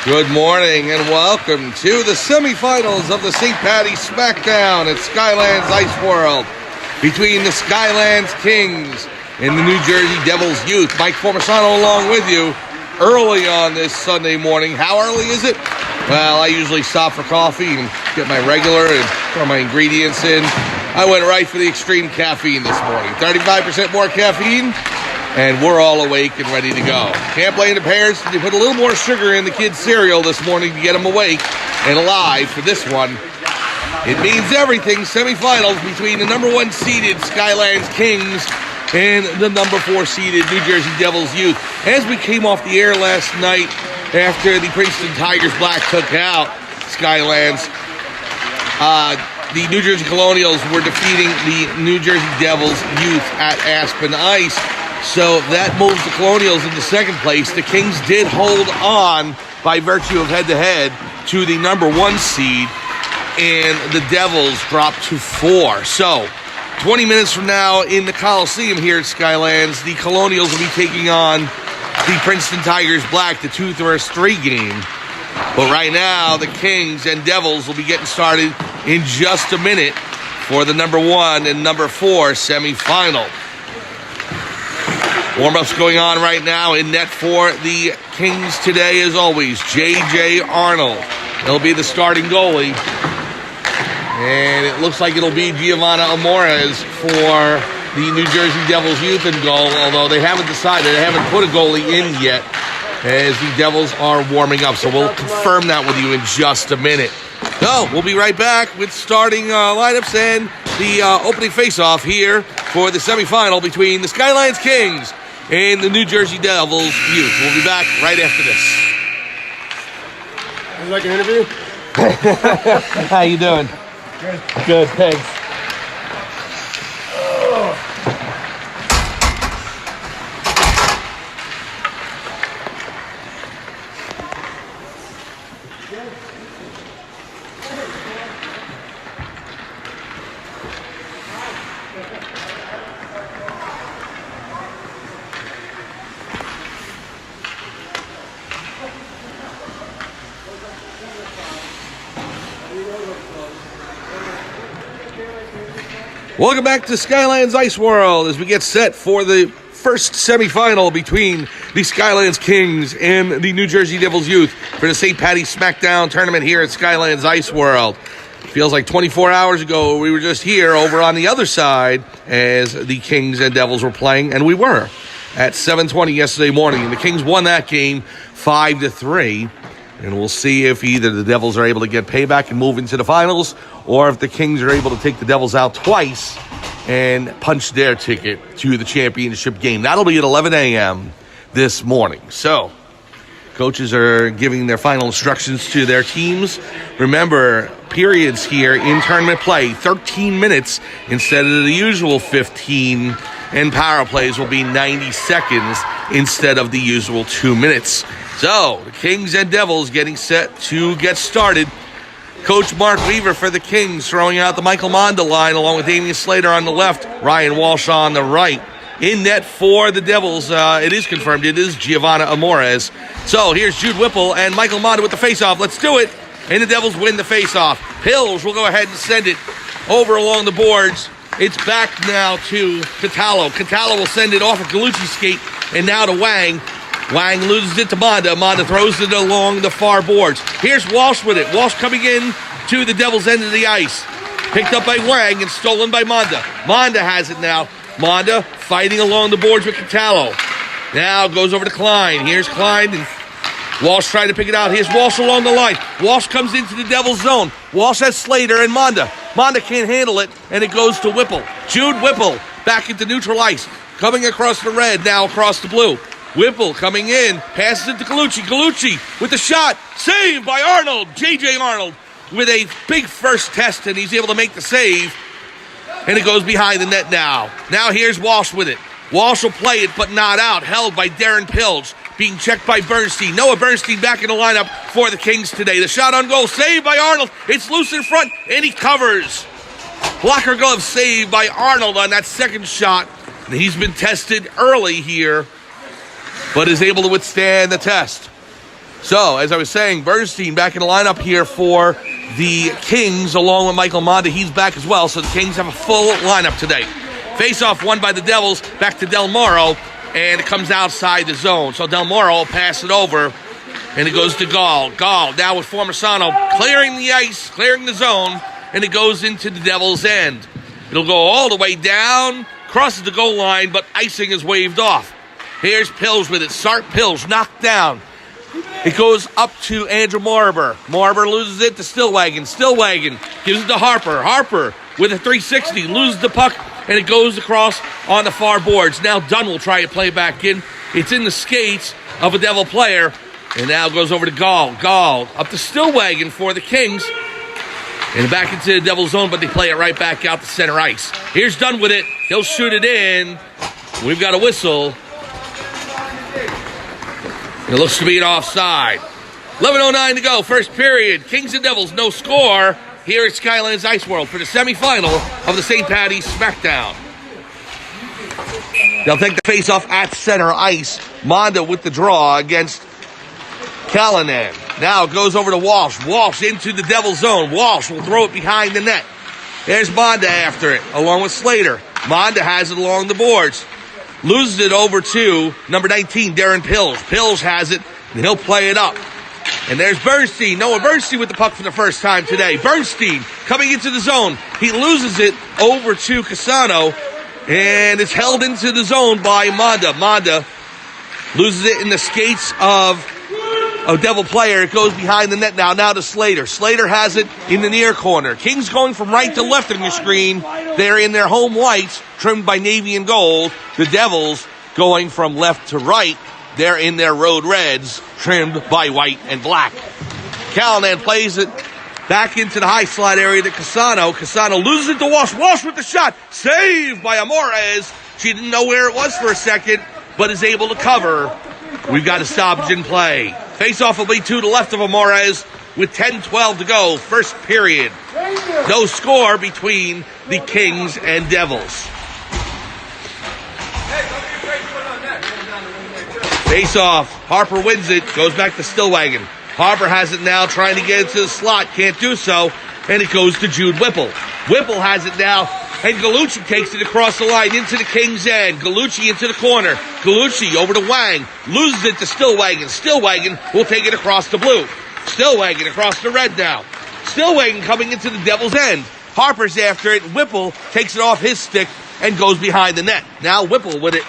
Good morning and welcome to the semifinals of the St. Paddy Smackdown at Skylands Ice World between the Skylands Kings and the New Jersey Devils Youth. Mike Formisano along with you early on this Sunday morning. How early is it? Well, I usually stop for coffee and get my regular and throw my ingredients in. I went right for the extreme caffeine this morning. 35% more caffeine. And we're all awake and ready to go. Can't blame the parents. They put a little more sugar in the kids' cereal this morning to get them awake and alive for this one. It means everything. Semifinals between the number 1 seeded Skylands Kings and the number 4 seeded New Jersey Devils Youth. As we came off the air last night after the Princeton Tigers Black took out Skylands, the New Jersey Colonials were defeating the New Jersey Devils Youth at Aspen Ice. So that moves the Colonials into second place. The Kings did hold on by virtue of head-to-head to the number 1 seed, and the Devils dropped to 4. So 20 minutes from now in the Coliseum here at Skylands, the Colonials will be taking on the Princeton Tigers Black, the 2-3 game. But right now, the Kings and Devils will be getting started in just a minute for the number 1 and number 4 semifinal. Warm-ups going on right now. In net for the Kings today, as always, J.J. Arnold. He'll be the starting goalie. And it looks like it'll be Giovanna Amores for the New Jersey Devils Youth in goal, although they haven't decided. They haven't put a goalie in yet as the Devils are warming up. So we'll confirm that with you in just a minute. So we'll be right back with starting lineups and the opening face-off here for the semifinal between the Skylands Kings and the New Jersey Devils Youth. We'll be back right after this. Would you like an interview? How you doing? Good. Good, thanks. Welcome back to Skylands Ice World as we get set for the first semifinal between the Skylands Kings and the New Jersey Devils Youth for the St. Paddy Smackdown tournament here at Skylands Ice World. Feels like 24 hours ago we were just here over on the other side as the Kings and Devils were playing, and we were at 7:20 yesterday morning. And the Kings won that game 5-3. And we'll see if either the Devils are able to get payback and move into the finals, or if the Kings are able to take the Devils out twice and punch their ticket to the championship game. That'll be at 11 a.m. this morning. So, coaches are giving their final instructions to their teams. Remember, periods here in tournament play, 13 minutes instead of the usual 15, and power plays will be 90 seconds instead of the usual 2 minutes. So, the Kings and Devils getting set to get started. Coach Mark Weaver for the Kings throwing out the Michael Monda line along with Damian Slater on the left, Ryan Walsh on the right. In net for the Devils, it is confirmed, it is Giovanna Amores. So, here's Jude Whipple and Michael Monda with the faceoff. Let's do it. And the Devils win the faceoff. Pills will go ahead and send it over along the boards. It's back now to Catallo. Catallo will send it off of Galucci's skate and now to Wang. Wang loses it to Monda. Monda throws it along the far boards. Here's Walsh with it. Walsh coming in to the Devils' end of the ice. Picked up by Wang and stolen by Monda. Monda has it now. Monda fighting along the boards with Catallo. Now goes over to Klein. Here's Klein and Walsh trying to pick it out. Here's Walsh along the line. Walsh comes into the Devils' zone. Walsh has Slater and Monda. Monda can't handle it, and it goes to Whipple. Jude Whipple back into neutral ice. Coming across the red, now across the blue. Whipple coming in, passes it to Galucci. Galucci with the shot, saved by Arnold. J.J. Arnold with a big first test, and he's able to make the save. And it goes behind the net now. Now here's Walsh with it. Walsh will play it, but not out. Held by Darren Pilge. Being checked by Bernstein. Noah Bernstein back in the lineup for the Kings today. The shot on goal, saved by Arnold. It's loose in front, and he covers. Blocker glove saved by Arnold on that second shot. And he's been tested early here, but is able to withstand the test. So, as I was saying, Bernstein back in the lineup here for the Kings, along with Michael Monda. He's back as well, so the Kings have a full lineup today. Face-off won by the Devils, back to Del Moro, and it comes outside the zone. So Del Moro will pass it over, and it goes to Gall. Gall now with Formisano clearing the ice, clearing the zone, and it goes into the Devils' end. It'll go all the way down, crosses the goal line, but icing is waved off. Here's Pills with it. Sart Pills knocked down. It goes up to Andrew Marber. Marber loses it to Stillwagon. Stillwagon gives it to Harper. Harper with a 360 loses the puck, and it goes across on the far boards. Now Dunn will try to play back in. It's in the skates of a Devil player, and now it goes over to Gall. Gall up to Stillwagon for the Kings, and back into the Devil zone, but they play it right back out to center ice. Here's Dunn with it. He'll shoot it in. We've got a whistle. It looks to be an offside. 11:09 to go, first period. Kings and Devils, no score here at Skylands Ice World for the semifinal of the St. Paddy Smackdown. They'll take the face-off at center ice. Monda with the draw against Callanan. Now it goes over to Walsh. Walsh into the Devil zone. Walsh will throw it behind the net. There's Monda after it, along with Slater. Monda has it along the boards. Loses it over to number 19, Darren Pills. Pills has it, and he'll play it up. And there's Bernstein. Noah Bernstein with the puck for the first time today. Bernstein coming into the zone. He loses it over to Casano, and it's held into the zone by Monda. Monda loses it in the skates of a Devil player. It goes behind the net now. Now to Slater. Slater has it in the near corner. Kings going from right to left on your screen. They're in their home whites, trimmed by navy and gold. The Devils going from left to right. They're in their road reds, trimmed by white and black. Callanan plays it back into the high slot area to Casano. Casano loses it to Walsh. Walsh with the shot. Saved by Amores. She didn't know where it was for a second, but is able to cover. We've got a stoppage in play. Face-off will be to the left of Amores with 10-12 to go. First period. No score between the Kings and Devils. Face-off. Harper wins it. Goes back to Stillwagon. Harper has it now, trying to get it to the slot. Can't do so. And it goes to Jude Whipple. Whipple has it now. And Gallucci takes it across the line into the King's end. Gallucci into the corner. Gallucci over to Wang. Loses it to Stillwagon. Stillwagon will take it across the blue. Stillwagon across the red now. Stillwagon coming into the Devil's end. Harper's after it. Whipple takes it off his stick and goes behind the net. Now Whipple with it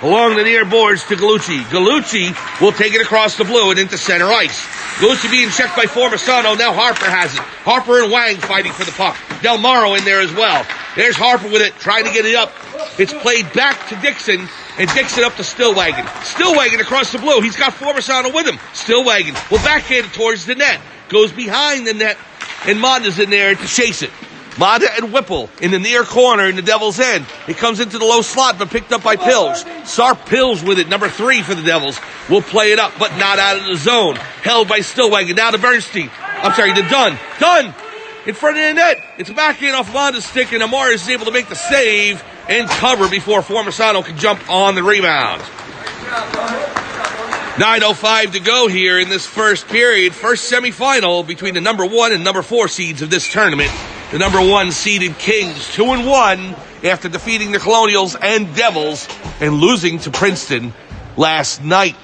along the near boards to Gallucci. Gallucci will take it across the blue and into center ice. Gallucci being checked by Formisano. Now Harper has it. Harper and Wang fighting for the puck. Del Moro in there as well. There's Harper with it, trying to get it up. It's played back to Dixon, and Dixon up to Stillwagon. Stillwagon across the blue. He's got Formisano with him. Stillwagon will backhand it towards the net. Goes behind the net, and Monda's in there to chase it. Monda and Whipple in the near corner in the Devil's end. It comes into the low slot, but picked up by Pills. Sarp Pills with it, number 3 for the Devils. Will play it up, but not out of the zone. Held by Stillwagon. Now to Bernstein. I'm sorry, to Dunn. Dunn! In front of the net. It's a backhand off Monda's stick, and Amores is able to make the save and cover before Formisano can jump on the rebound. 9:05 to go here in this first period. First semifinal between the number 1 and number 4 seeds of this tournament. The number 1 seeded Kings, 2-1 after defeating the Colonials and Devils and losing to Princeton last night.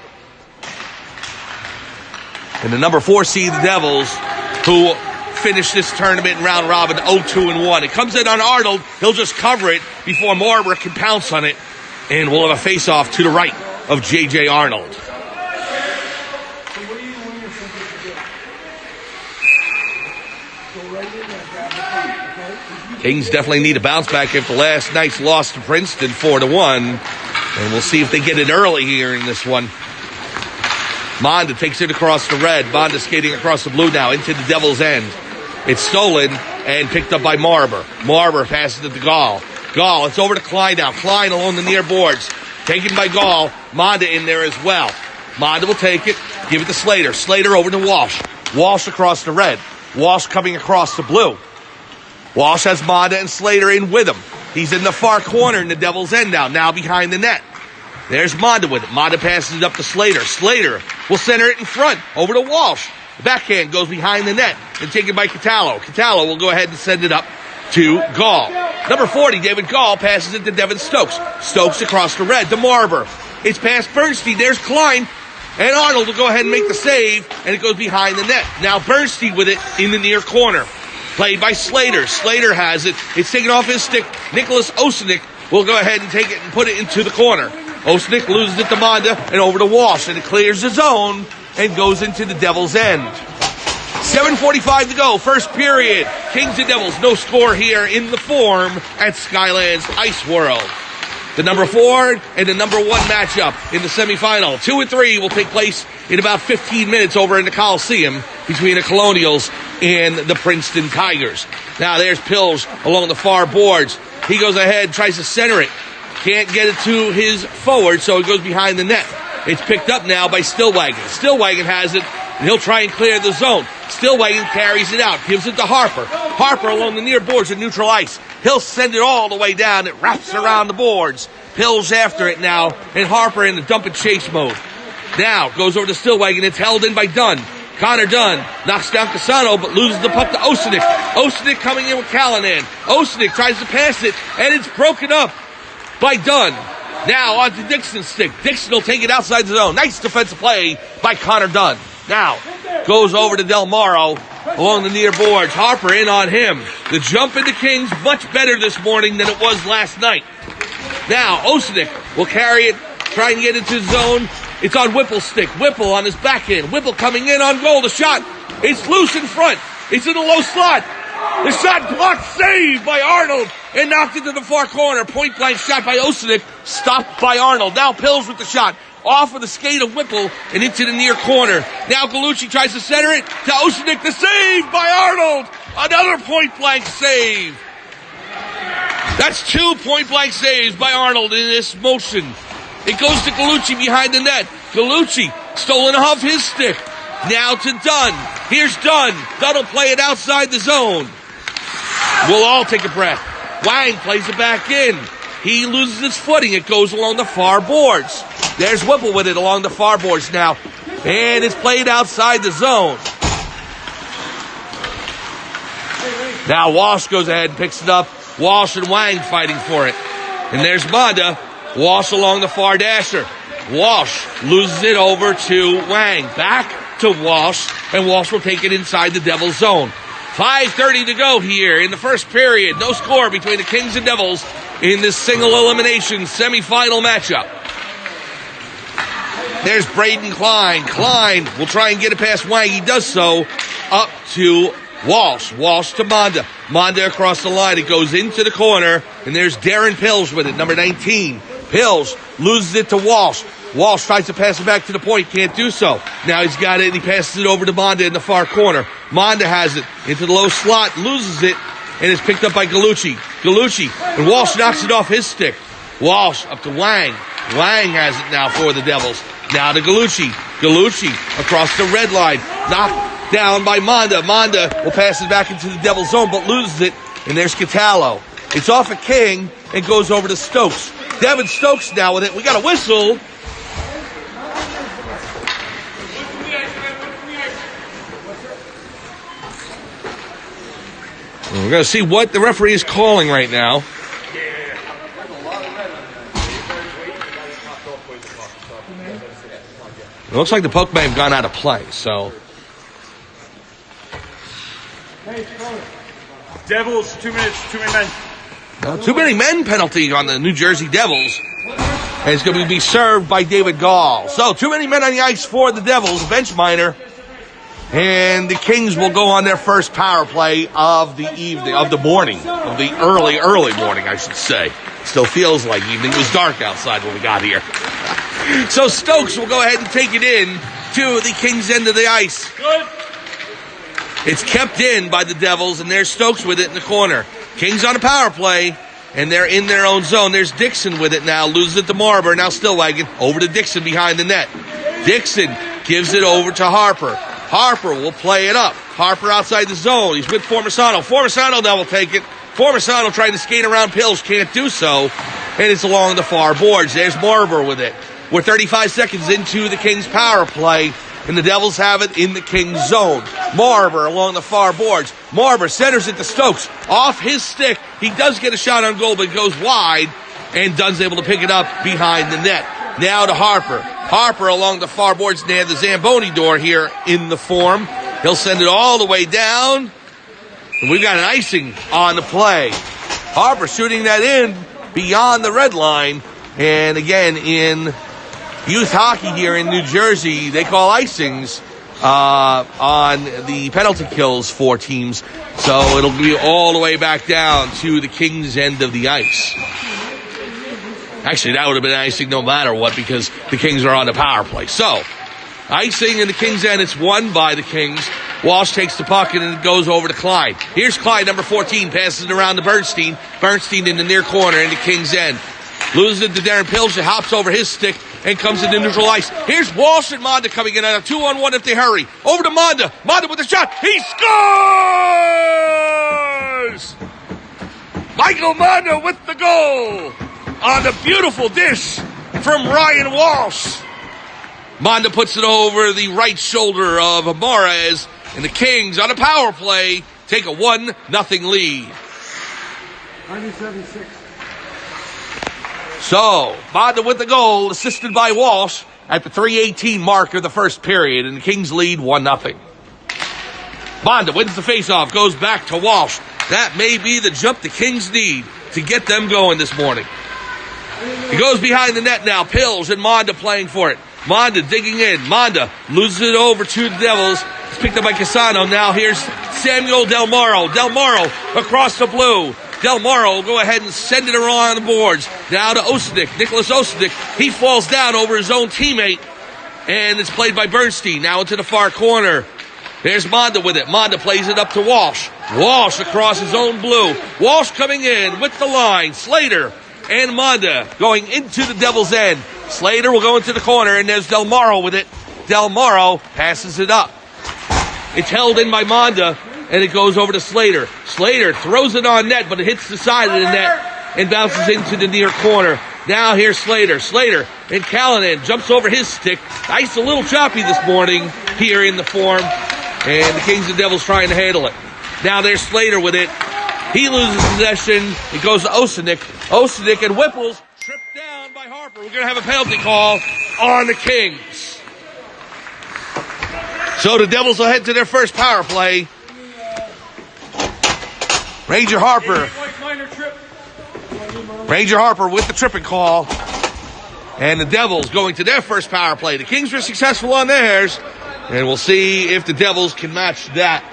And the number 4 seeded Devils, who finished this tournament in round robin 0-2-1. It comes in on Arnold. He'll just cover it before Marber can pounce on it. And we'll have a face-off to the right of J.J. Arnold. Kings definitely need a bounce back after last night's loss to Princeton 4-1. And we'll see if they get it early here in this one. Monda takes it across the red. Monda skating across the blue now into the Devil's end. It's stolen and picked up by Marber. Marber passes it to Gall. Gall, it's over to Klein now. Klein along the near boards. Taken by Gall. Monda in there as well. Monda will take it. Give it to Slater. Slater over to Walsh. Walsh across the red. Walsh coming across the blue. Walsh has Monda and Slater in with him. He's in the far corner in the Devil's end now behind the net. There's Monda with it. Monda passes it up to Slater. Slater will center it in front, over to Walsh. The backhand goes behind the net and taken by Catallo. Catallo will go ahead and send it up to Gall. Number 40, David Gall, passes it to Devin Stokes. Stokes across the red to Marber. It's past Bernstein. There's Klein. And Arnold will go ahead and make the save, and it goes behind the net. Now Bernstein with it in the near corner. Played by Slater. Slater has it. It's taken off his stick. Nicholas Osenik will go ahead and take it and put it into the corner. Osenik loses it to Monda and over to Walsh, and it clears the zone and goes into the Devil's end. 7:45 to go, first period. Kings and Devils, no score here in the Form at Skylands Ice World. The number 4 and the number 1 matchup in the semifinal. 2 and 3 will take place in about 15 minutes over in the Coliseum between the Colonials and the Princeton Tigers. Now there's Pills along the far boards. He goes ahead, tries to center it. Can't get it to his forward, so it goes behind the net. It's picked up now by Stillwagon. Stillwagon has it, and he'll try and clear the zone. Stillwagon carries it out, gives it to Harper. Harper along the near boards of neutral ice. He'll send it all the way down. It wraps around the boards. Pills after it now, and Harper in the dump and chase mode. Now, goes over to Stillwagon. It's held in by Dunn. Connor Dunn knocks down Casano, but loses the puck to Osenik. Osenik coming in with Callanan. Osenik tries to pass it, and it's broken up by Dunn. Now on to Dixon's stick. Dixon will take it outside the zone. Nice defensive play by Connor Dunn. Now, goes over to Del Moro along the near boards. Harper in on him. The jump into Kings much better this morning than it was last night. Now, Osenik will carry it, try and get into the zone. It's on Whipple's stick. Whipple on his backhand. Whipple coming in on goal. The shot, it's loose in front. It's in the low slot. The shot blocked, saved by Arnold, and knocked into the far corner. Point blank shot by Osenik, stopped by Arnold. Now Pills with the shot. Off of the skate of Whipple and into the near corner. Now Galucci tries to center it to Osenik. The save by Arnold. Another point blank save. That's 2 point blank saves by Arnold in this motion. It goes to Galucci behind the net. Galucci stolen off his stick. Now to Dunn. Here's Dunn. Dunn will play it outside the zone. We'll all take a breath. Wang plays it back in. He loses his footing. It goes along the far boards. There's Whipple with it along the far boards now. And it's played outside the zone. Now Walsh goes ahead and picks it up. Walsh and Wang fighting for it. And there's Monda. Walsh along the far dasher. Walsh loses it over to Wang. Back to Walsh. And Walsh will take it inside the Devils zone. 5:30 to go here in the first period. No score between the Kings and Devils in this single elimination semifinal matchup. There's Braden Klein. Klein will try and get it past Wang. He does so up to Walsh. Walsh to Monda. Monda across the line. It goes into the corner. And there's Darren Pills with it, number 19. Pills loses it to Walsh. Walsh tries to pass it back to the point. Can't do so. Now he's got it and he passes it over to Monda in the far corner. Monda has it into the low slot. Loses it. And it's picked up by Galucci. Galucci. And Walsh knocks it off his stick. Walsh up to Wang. Wang has it now for the Devils. Now to Galucci. Galucci across the red line. Knocked down by Monda. Monda will pass it back into the Devils zone but loses it. And there's Catallo. It's off of King and goes over to Stokes. Devin Stokes now with it. We got a whistle. We're going to see what the referee is calling right now. It looks like the puck may have gone out of play, so. Devils, 2 minutes, too many men. Too many men penalty on the New Jersey Devils. And it's going to be served by David Gall. So, too many men on the ice for the Devils, bench minor. And the Kings will go on their first power play of the evening, of the morning, of the early morning, I should say. Still feels like evening. It was dark outside when we got here. So Stokes will go ahead and take it in to the Kings' end of the ice. Good. It's kept in by the Devils, and there's Stokes with it in the corner. Kings on a power play, and they're in their own zone. There's Dixon with it now, loses it to Marber. Now Stillwagon over to Dixon behind the net. Dixon gives it over to Harper. Harper will play it up. Harper outside the zone. He's with Formisano. Formisano now will take it. Formisano trying to skate around Pills. Can't do so. And it's along the far boards. There's Marber with it. We're 35 seconds into the Kings power play, and the Devils have it in the Kings zone. Marber along the far boards. Marber centers it to Stokes. Off his stick. He does get a shot on goal, but goes wide, and Dunn's able to pick it up behind the net. Now to Harper. Harper along the far boards near the Zamboni door here in the form. He'll send it all the way down. And we've got an icing on the play. Harper shooting that in beyond the red line. And again, in youth hockey here in New Jersey, they call icings on the penalty kills for teams. So it'll be all the way back down to the Kings' end of the ice. Actually, that would have been icing no matter what, because the Kings are on the power play. So, icing in the Kings' end. It's won by the Kings. Walsh takes the puck and it goes over to Clyde. Here's Clyde, number 14, passes it around to Bernstein. Bernstein in the near corner in the Kings' end. Loses it to Darren Pilger, hops over his stick and comes into neutral ice. Here's Walsh and Monda coming in on a 2-on-1 if they hurry. Over to Monda. Monda with a shot. He scores! Michael Monda with the goal on the beautiful dish from Ryan Walsh. Monda puts it over the right shoulder of Amares, and the Kings on a power play take a 1-0 lead. 97-6. So, Monda with the goal, assisted by Walsh at the 3:18 mark of the first period, and the Kings lead 1-0. Monda wins the faceoff, goes back to Walsh. That may be the jump the Kings need to get them going this morning. He goes behind the net now. Pills and Monda playing for it. Monda digging in. Monda loses it over to the Devils. It's picked up by Casano. Now here's Samuel Del Moro. Del Moro across the blue. Del Moro will go ahead and send it around the boards. Now to Osadic. Nicholas Osadic. He falls down over his own teammate. And it's played by Bernstein. Now into the far corner. There's Monda with it. Monda plays it up to Walsh. Walsh across his own blue. Walsh coming in with the line. Slater and Monda going into the Devil's end. Slater will go into the corner, and there's Del Moro with it. Del Moro passes it up. It's held in by Monda, and it goes over to Slater. Slater throws it on net, but it hits the side of the net and bounces into the near corner. Now here's Slater. Slater and Callanan jumps over his stick. Ice a little choppy this morning here in the form, and the Kings and Devils trying to handle it. Now there's Slater with it. He loses possession. It goes to Osadic. Osadic and Whipples tripped down by Harper. We're going to have a penalty call on the Kings. So the Devils will head to their first power play. Ranger Harper with the tripping call. And the Devils going to their first power play. The Kings were successful on theirs. And we'll see if the Devils can match that.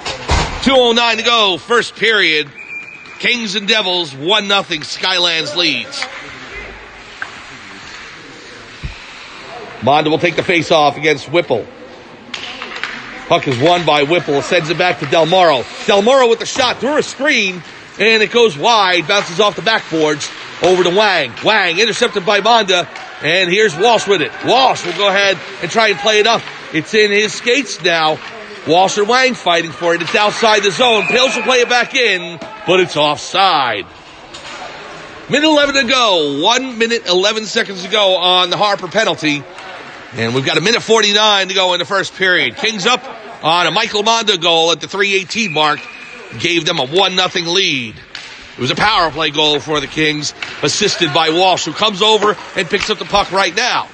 2:09 to go, first period. Kings and Devils, 1-0, Skylands leads. Monda will take the face-off against Whipple. Puck is won by Whipple, sends it back to Del Moro. Del Moro with the shot through a screen, and it goes wide, bounces off the backboards, over to Wang. Wang intercepted by Monda, and here's Walsh with it. Walsh will go ahead and try and play it up. It's in his skates now. Walsh and Wang fighting for it. It's outside the zone. Pills will play it back in, but it's offside. Minute 11 to go. 1 minute, 11 seconds to go on the Harper penalty. And we've got a minute 49 to go in the first period. Kings up on a Michael Monda goal at the 3:18 mark. Gave them a 1-0 lead. It was a power play goal for the Kings, assisted by Walsh, who comes over and picks up the puck right now.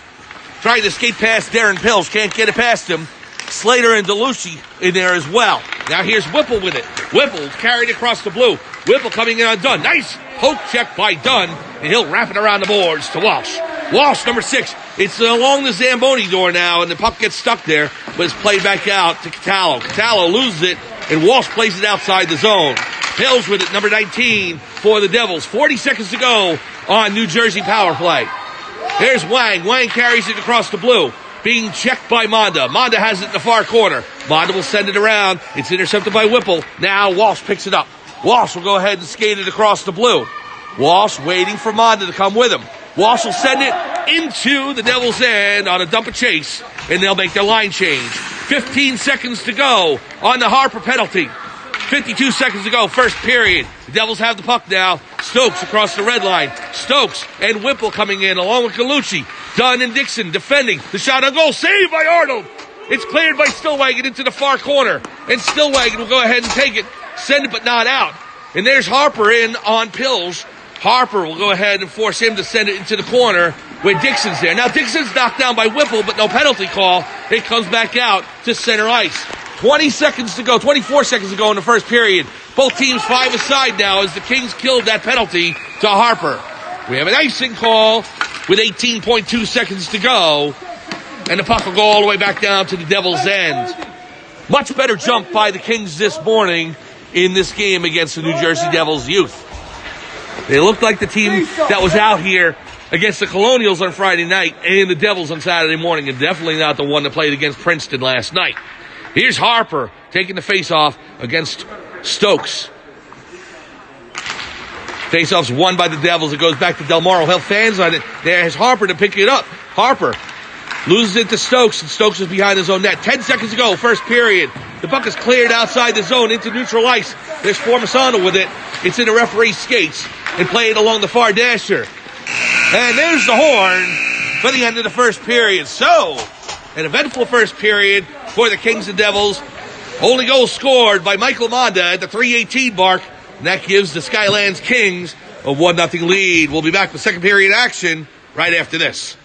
Trying to skate past Darren Pills. Can't get it past him. Slater and DeLucci in there as well. Now here's Whipple with it. Whipple carried across the blue. Whipple coming in on Dunn. Nice poke check by Dunn. And he'll wrap it around the boards to Walsh. Walsh, number 6. It's along the Zamboni door now, and the puck gets stuck there, but it's played back out to Catallo. Catallo loses it, and Walsh plays it outside the zone. Pills with it, number 19 for the Devils. 40 seconds to go on New Jersey power play. There's Wang. Wang carries it across the blue. Being checked by Monda. Monda has it in the far corner. Monda will send it around. It's intercepted by Whipple. Now Walsh picks it up. Walsh will go ahead and skate it across the blue. Walsh waiting for Monda to come with him. Walsh will send it into the Devil's end on a dump and chase, and they'll make their line change. 15 seconds to go on the Harper penalty. 52 seconds to go, first period. The Devils have the puck now. Stokes across the red line. Stokes and Whipple coming in along with Galucci. Dunn and Dixon defending. The shot on goal. Saved by Arnold. It's cleared by Stillwagon into the far corner. And Stillwagon will go ahead and take it. Send it, but not out. And there's Harper in on Pills. Harper will go ahead and force him to send it into the corner where Dixon's there. Now, Dixon's knocked down by Whipple, but no penalty call. It comes back out to center ice. 20 seconds to go, 24 seconds to go in the first period. Both teams 5 aside now as the Kings killed that penalty to Harper. We have an icing call with 18.2 seconds to go. And the puck will go all the way back down to the Devils' end. Much better jump by the Kings this morning in this game against the New Jersey Devils youth. They looked like the team that was out here against the Colonials on Friday night and the Devils on Saturday morning, and definitely not the one that played against Princeton last night. Here's Harper taking the face-off against Stokes. Face-off's won by the Devils. It goes back to Del Morro. He'll fans on it. There's Harper to pick it up. Harper loses it to Stokes, and Stokes is behind his own net. 10 seconds to go, first period. The puck is cleared outside the zone into neutral ice. There's Formasano with it. It's in the referee's skates and played along the far dasher. And there's the horn for the end of the first period. So, an eventful first period for the Kings and Devils. Only goal scored by Michael Monda at the 3:18 mark. And that gives the Skylands Kings a 1-0 lead. We'll be back with second period action right after this.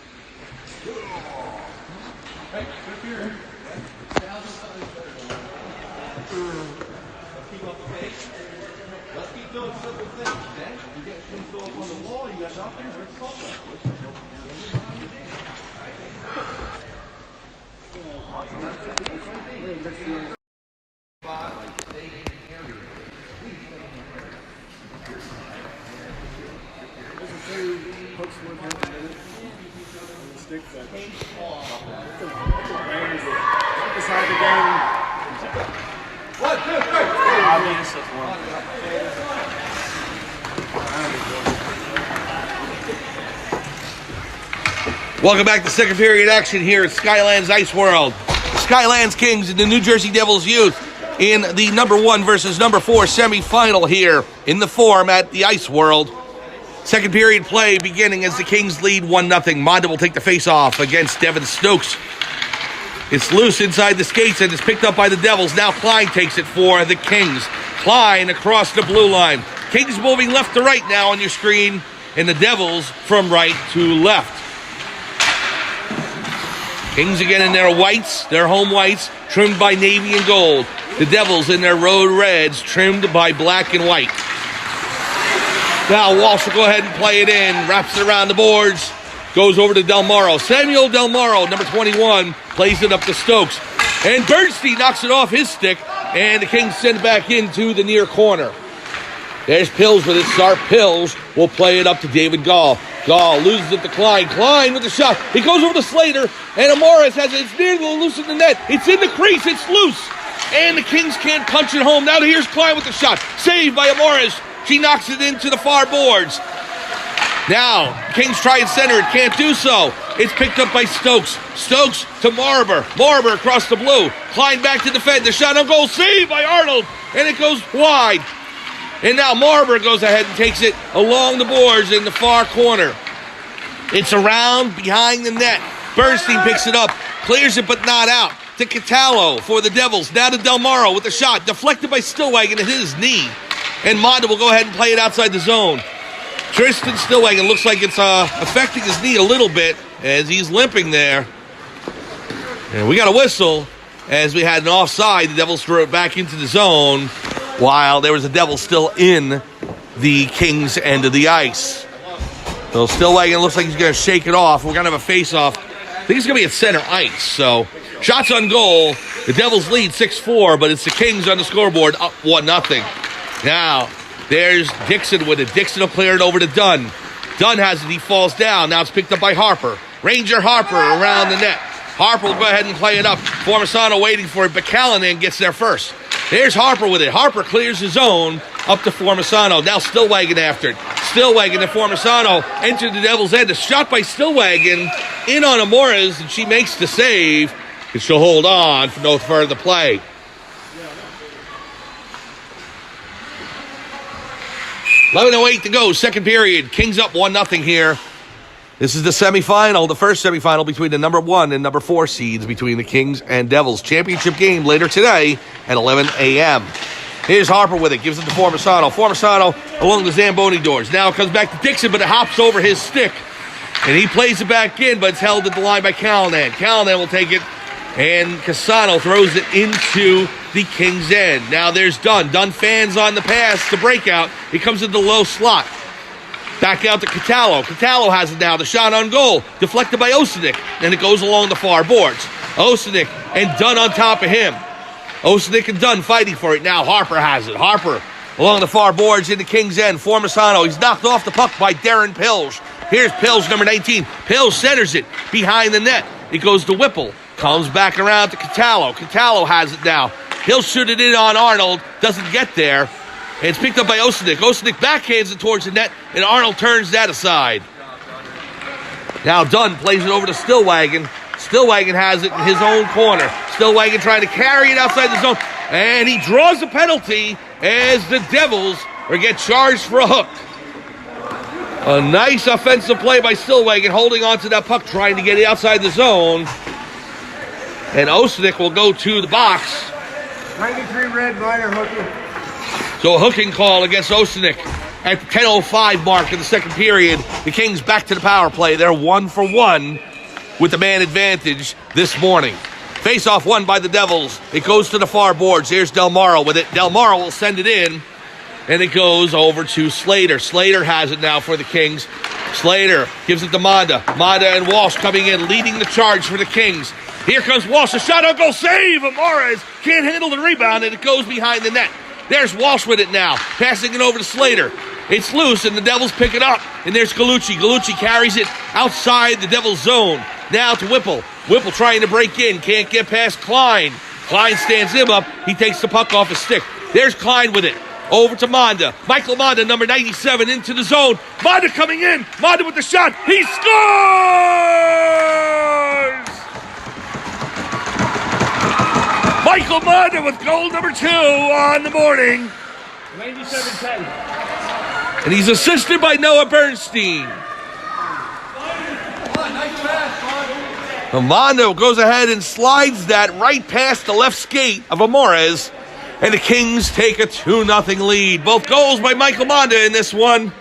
Welcome back to second period action here at Skylands Ice World. Skylands Kings and the New Jersey Devils youth in the number 1 versus number 4 semifinal here in the Forum at the Ice World. Second period play beginning as the Kings lead 1-0. Monda will take the face-off against Devin Stokes. It's loose inside the skates and it's picked up by the Devils. Now Klein takes it for the Kings. Klein across the blue line. Kings moving left to right now on your screen, and the Devils from right to left. Kings again in their whites, their home whites, trimmed by navy and gold. The Devils in their road reds, trimmed by black and white. Now Walsh will go ahead and play it in, wraps it around the boards, goes over to Del Morro. Samuel Del Morro, number 21, plays it up to Stokes. And Bernstein knocks it off his stick, and the Kings send it back into the near corner. There's Pills with it. Sharp Pills will play it up to David Gall. Gall loses it to Klein. Klein with the shot. He goes over to Slater, and Amoris has it. It's nearly loose in the net. It's in the crease. It's loose. And the Kings can't punch it home. Now here's Klein with the shot. Saved by Amoris. She knocks it into the far boards. Now, Kings try and center it. Can't do so. It's picked up by Stokes. Stokes to Marber. Marber across the blue. Klein back to defend. The shot on goal. Saved by Arnold. And it goes wide. And now Marber goes ahead and takes it along the boards in the far corner. It's around behind the net. Bernstein picks it up. Clears it but not out. To Catallo for the Devils. Now to Del Morro with the shot. Deflected by Stillwagon and hit his knee. And Monda will go ahead and play it outside the zone. Tristan Stillwagon looks like it's affecting his knee a little bit as he's limping there. And we got a whistle as we had an offside. The Devils threw it back into the zone while there was a Devil still in the Kings end of the ice. So Stillwagon looks like he's going to shake it off. We're going to have a face-off. I think it's going to be at center ice. So shots on goal. The Devils lead 6-4, but it's the Kings on the scoreboard up 1-0. Now, there's Dixon with it. Dixon will clear it over to Dunn. Dunn has it. He falls down. Now it's picked up by Harper. Ranger Harper around the net. Harper will go ahead and play it up. Formasano waiting for it, but Callanan gets there first. There's Harper with it. Harper clears his own up to Formasano. Now Stillwagon after it. Stillwagon and Formasano enter the Devil's end. A shot by Stillwagon in on Amores, and she makes the save. And she'll hold on for no further play. .11:08 to go, second period. Kings up 1-0 here This is the semifinal, the first semifinal between the number 1 and number 4 seeds between the Kings and Devils. Championship game later today at 11 a.m. Here's Harper with it, gives it to Formisano. Formisano along the Zamboni doors. Now it comes back to Dixon, but it hops over his stick. And he plays it back in, but it's held at the line by Callanan. Callanan will take it, and Cassano throws it into the Kings' end. Now there's Dunn. Dunn fans on the pass, the breakout. He comes into the low slot. Back out to Catallo. Catallo has it now. The shot on goal. Deflected by Osinic. And it goes along the far boards. Osinic and Dunn on top of him. Osinic and Dunn fighting for it. Now Harper has it. Harper along the far boards in the King's end. Formisano. He's knocked off the puck by Darren Pills. Here's Pills, number 19. Pills centers it behind the net. It goes to Whipple. Comes back around to Catallo. Catallo has it now. He'll shoot it in on Arnold. Doesn't get there. And it's picked up by Osinic. Osinic backhands it towards the net, and Arnold turns that aside. Now Dunn plays it over to Stillwagon. Stillwagon has it in his own corner. Stillwagon trying to carry it outside the zone, and he draws a penalty as the Devils get charged for a hook. A nice offensive play by Stillwagon, holding on to that puck, trying to get it outside the zone. And Osinic will go to the box. 93 red, minor hooking. So a hooking call against Osinic at the 10:05 mark in the second period. The Kings back to the power play. They're 1 for 1 with the man advantage this morning. Face-off won by the Devils. It goes to the far boards. Here's Del Morro with it. Del Morro will send it in, and it goes over to Slater. Slater has it now for the Kings. Slater gives it to Monda. Monda and Walsh coming in, leading the charge for the Kings. Here comes Walsh. A shot on goal. Save! Amores can't handle the rebound, and it goes behind the net. There's Walsh with it now, passing it over to Slater. It's loose, and the Devils pick it up. And there's Gallucci. Gallucci carries it outside the Devils' zone. Now to Whipple. Whipple trying to break in. Can't get past Klein. Klein stands him up. He takes the puck off his stick. There's Klein with it. Over to Monda. Michael Monda, number 97, into the zone. Monda coming in. Monda with the shot. He scores! Michael Monda with goal number 2 on the morning. 97-10. And he's assisted by Noah Bernstein. Monda goes ahead and slides that right past the left skate of Amores. And the Kings take a 2-0 lead. Both goals by Michael Monda in this one.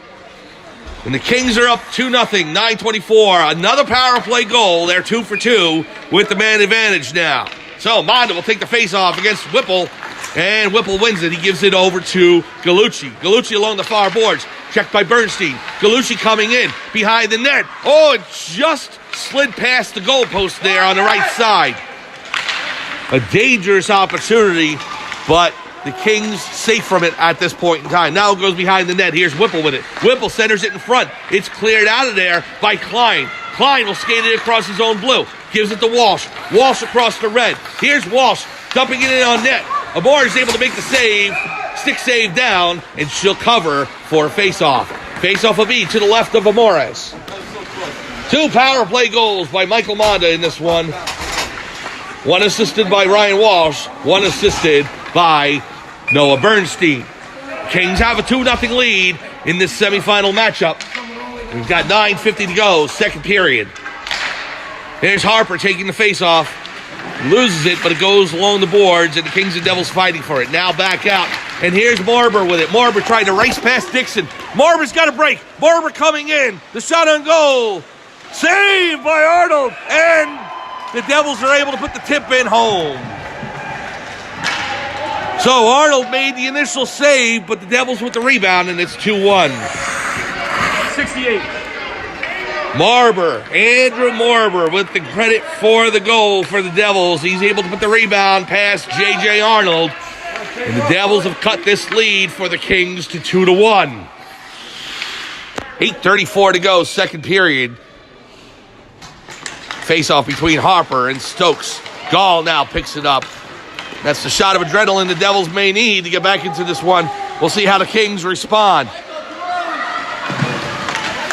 And the Kings are up 2-0, 9:24. Another power play goal. They're 2 for 2 with the man advantage now. So Monda will take the face-off against Whipple, and Whipple wins it. He gives it over to Gallucci. Gallucci along the far boards, checked by Bernstein. Gallucci coming in behind the net. Oh, it just slid past the goalpost there on the right side. A dangerous opportunity, but the Kings safe from it at this point in time. Now it goes behind the net. Here's Whipple with it. Whipple centers it in front. It's cleared out of there by Klein. Klein will skate it across his own blue. Gives it to Walsh. Walsh across the red. Here's Walsh dumping it in on net. Amore is able to make the save. Stick save down, and she'll cover for a face-off. Face-off will be to the left of Amores. 2 power play goals by Michael Monda in this one. 1 assisted by Ryan Walsh. 1 assisted by Noah Bernstein. Kings have a 2-0 lead in this semifinal matchup. We've got 9:50 to go, second period. There's Harper taking the face-off. Loses it, but it goes along the boards, and the Kings and Devils fighting for it. Now back out, and here's Marber with it. Marber trying to race past Dixon. Marber's got a break. Marber coming in. The shot on goal. Saved by Arnold, and the Devils are able to put the tip in home. So Arnold made the initial save, but the Devils with the rebound, and it's 2-1. 68. Marber, Andrew Marber with the credit for the goal for the Devils. He's able to put the rebound past J.J. Arnold. And the Devils have cut this lead for the Kings to 2-1. 8:34 to go, second period. Face-off between Harper and Stokes. Gall now picks it up. That's the shot of adrenaline the Devils may need to get back into this one. We'll see how the Kings respond.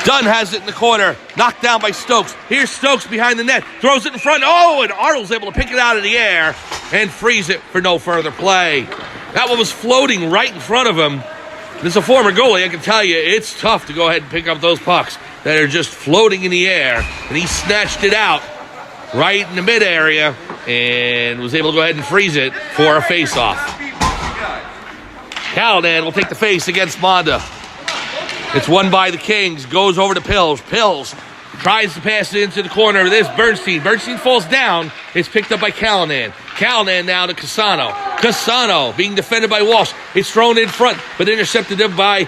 Dunn has it in the corner. Knocked down by Stokes. Here's Stokes behind the net. Throws it in front. Oh, and Arnold's able to pick it out of the air and freeze it for no further play. That one was floating right in front of him. As a former goalie, I can tell you it's tough to go ahead and pick up those pucks that are just floating in the air. And he snatched it out right in the mid area and was able to go ahead and freeze it for a face-off. Callahan will take the face against Monda. It's won by the Kings. Goes over to Pills. Pills tries to pass it into the corner. There's Bernstein. Bernstein falls down. It's picked up by Callahan. Callahan now to Casano. Casano being defended by Walsh. It's thrown in front, but intercepted by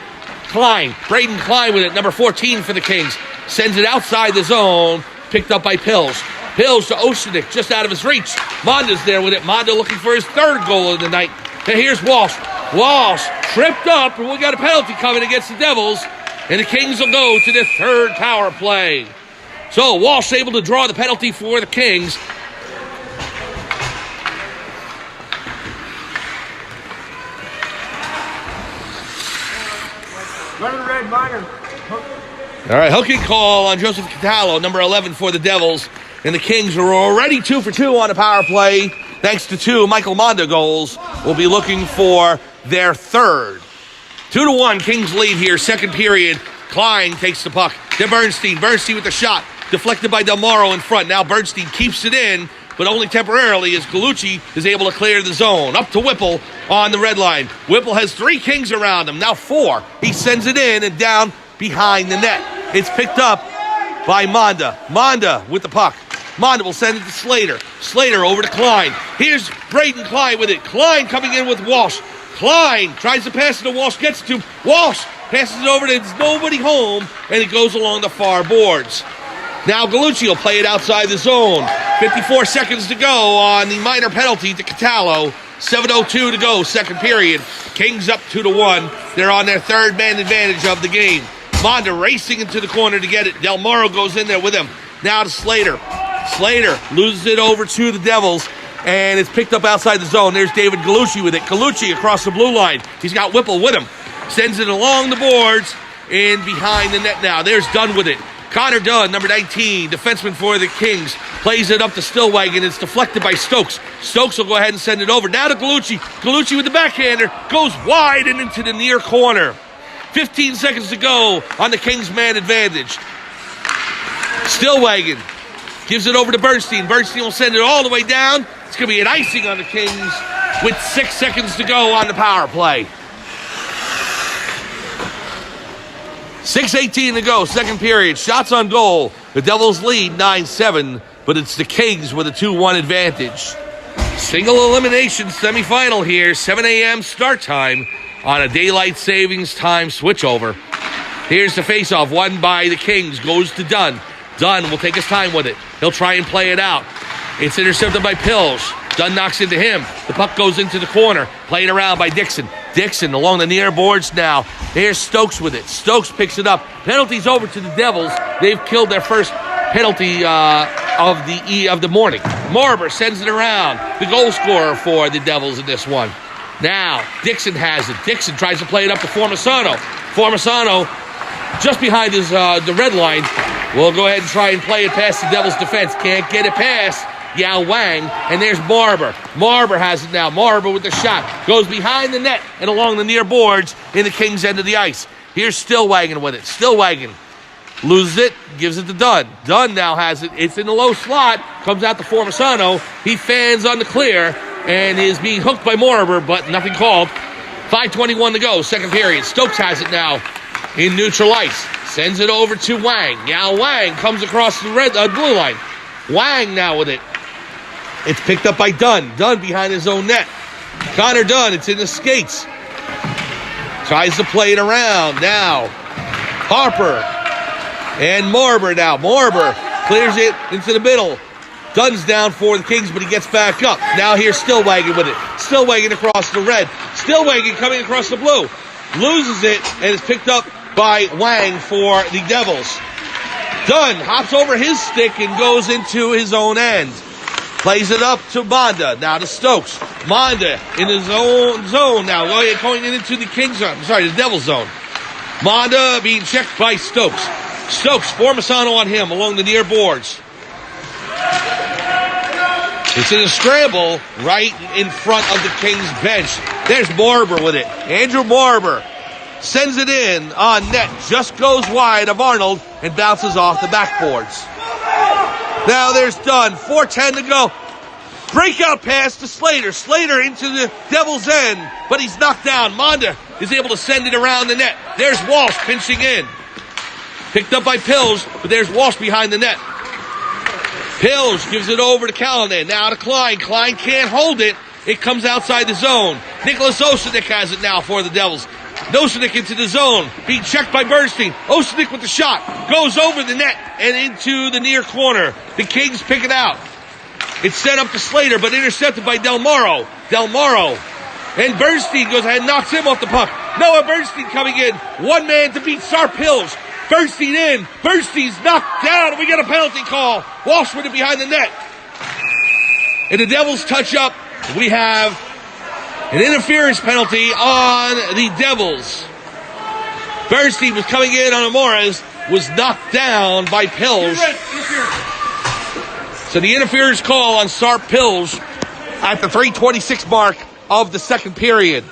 Klein. Braden Klein with it, number 14 for the Kings. Sends it outside the zone. Picked up by Pills. Pills to Oceanic, just out of his reach. Monda's there with it. Monda looking for his third goal of the night. And here's Walsh. Walsh tripped up, and we got a penalty coming against the Devils. And the Kings will go to the third power play. So Walsh able to draw the penalty for the Kings. Running red minor. All right, hooking call on Joseph Catallo, number 11 for the Devils. And the Kings are already 2 for 2 on the power play. Thanks to 2 Michael Monda goals. We'll be looking for their third. 2-1, Kings lead here, second period. Klein takes the puck to Bernstein. Bernstein with the shot. Deflected by Del Moro in front. Now Bernstein keeps it in, but only temporarily as Galucci is able to clear the zone. Up to Whipple on the red line. Whipple has 3 Kings around him, now 4. He sends it in and down behind the net. It's picked up by Monda. Monda with the puck. Monda will send it to Slater. Slater over to Klein. Here's Braden Klein with it. Klein coming in with Walsh. Klein tries to pass it to Walsh, gets it to Walsh. Passes it over, there's nobody home, and it goes along the far boards. Now Galucci will play it outside the zone. 54 seconds to go on the minor penalty to Catallo. 7:02 to go, second period. Kings up 2-1. They're on their third man advantage of the game. Monda racing into the corner to get it. Del Moro goes in there with him. Now to Slater. Slater loses it over to the Devils, and it's picked up outside the zone. There's David Galucci with it. Galucci across the blue line. He's got Whipple with him. Sends it along the boards and behind the net now. There's Dunn with it. Connor Dunn, number 19, defenseman for the Kings, plays it up to Stillwagon. It's deflected by Stokes. Stokes will go ahead and send it over. Now to Galucci. Galucci with the backhander. Goes wide and into the near corner. 15 seconds to go on the Kings man advantage. Stillwagon gives it over to Bernstein. Bernstein will send it all the way down. It's going to be an icing on the Kings with 6 seconds to go on the power play. 6:18 to go, second period. Shots on goal. The Devils lead 9-7, but it's the Kings with a 2-1 advantage. Single elimination semifinal here. 7 a.m. start time on a daylight savings time switchover. Here's the faceoff, won by the Kings. Goes to Dunn. Dunn will take his time with it. He'll try and play it out. It's intercepted by Pills. Dunn knocks into him. The puck goes into the corner. Played around by Dixon. Dixon along the near boards now. There's Stokes with it. Stokes picks it up. Penalties over to the Devils. They've killed their first penalty of the morning. Marber sends it around. The goal scorer for the Devils in this one. Now, Dixon has it. Dixon tries to play it up to Formasano. Formasano, just behind his the red line, will go ahead and try and play it past the Devils' defense. Can't get it past Yao Wang, and there's Marber. Marber has it now. Marber with the shot. Goes behind the net and along the near boards in the Kings' end of the ice. Here's Stillwagon with it. Stillwagon loses it, gives it to Dunn. Dunn now has it. It's in the low slot. Comes out to Formasano. He fans on the clear and is being hooked by Marber, but nothing called. 5:21 to go, second period. Stokes has it now in neutral ice. Sends it over to Wang. Yao Wang comes across the blue line. Wang now with it. It's picked up by Dunn. Dunn behind his own net. Connor Dunn, it's in the skates. Tries to play it around. Now, Harper and Marber now. Marber clears it into the middle. Dunn's down for the Kings, but he gets back up. Now here's Stillwagon with it. Stillwagon across the red. Stillwagon coming across the blue. Loses it, and is picked up by Wang for the Devils. Dunn hops over his stick and goes into his own end. Plays it up to Monda. Now to Stokes. Monda in his own zone now. Going into the Kings zone. The Devils zone. Monda being checked by Stokes. Stokes, Formasano on him along the near boards. It's in a scramble right in front of the Kings bench. There's Marber with it. Andrew Marber Sends it in on net. Just goes wide of Arnold and bounces off the backboards. Now there's Dunn. 4:10 to go. Breakout pass to Slater. Slater into the Devil's End, but he's knocked down. Monda is able to send it around the net. There's Walsh pinching in. Picked up by Pills, but there's Walsh behind the net. Pills gives it over to Callanan. Now to Klein. Klein can't hold it. It comes outside the zone. Nicholas Osenik has it now for the Devils. Osenik into the zone. Being checked by Bernstein. Osenik with the shot. Goes over the net and into the near corner. The Kings pick it out. It's set up to Slater, but intercepted by Del Moro. Del Moro. And Bernstein goes ahead and knocks him off the puck. Noah Bernstein coming in. One man to beat Sar Pills. Bernstein in. Bernstein's knocked down, and we get a penalty call. Walsh with it behind the net. And the Devils touch up. We have an interference penalty on the Devils. Bernstein was coming in on Amores, was knocked down by Pills. So the interference call on Sarp Pills at the 3:26 mark of the second period.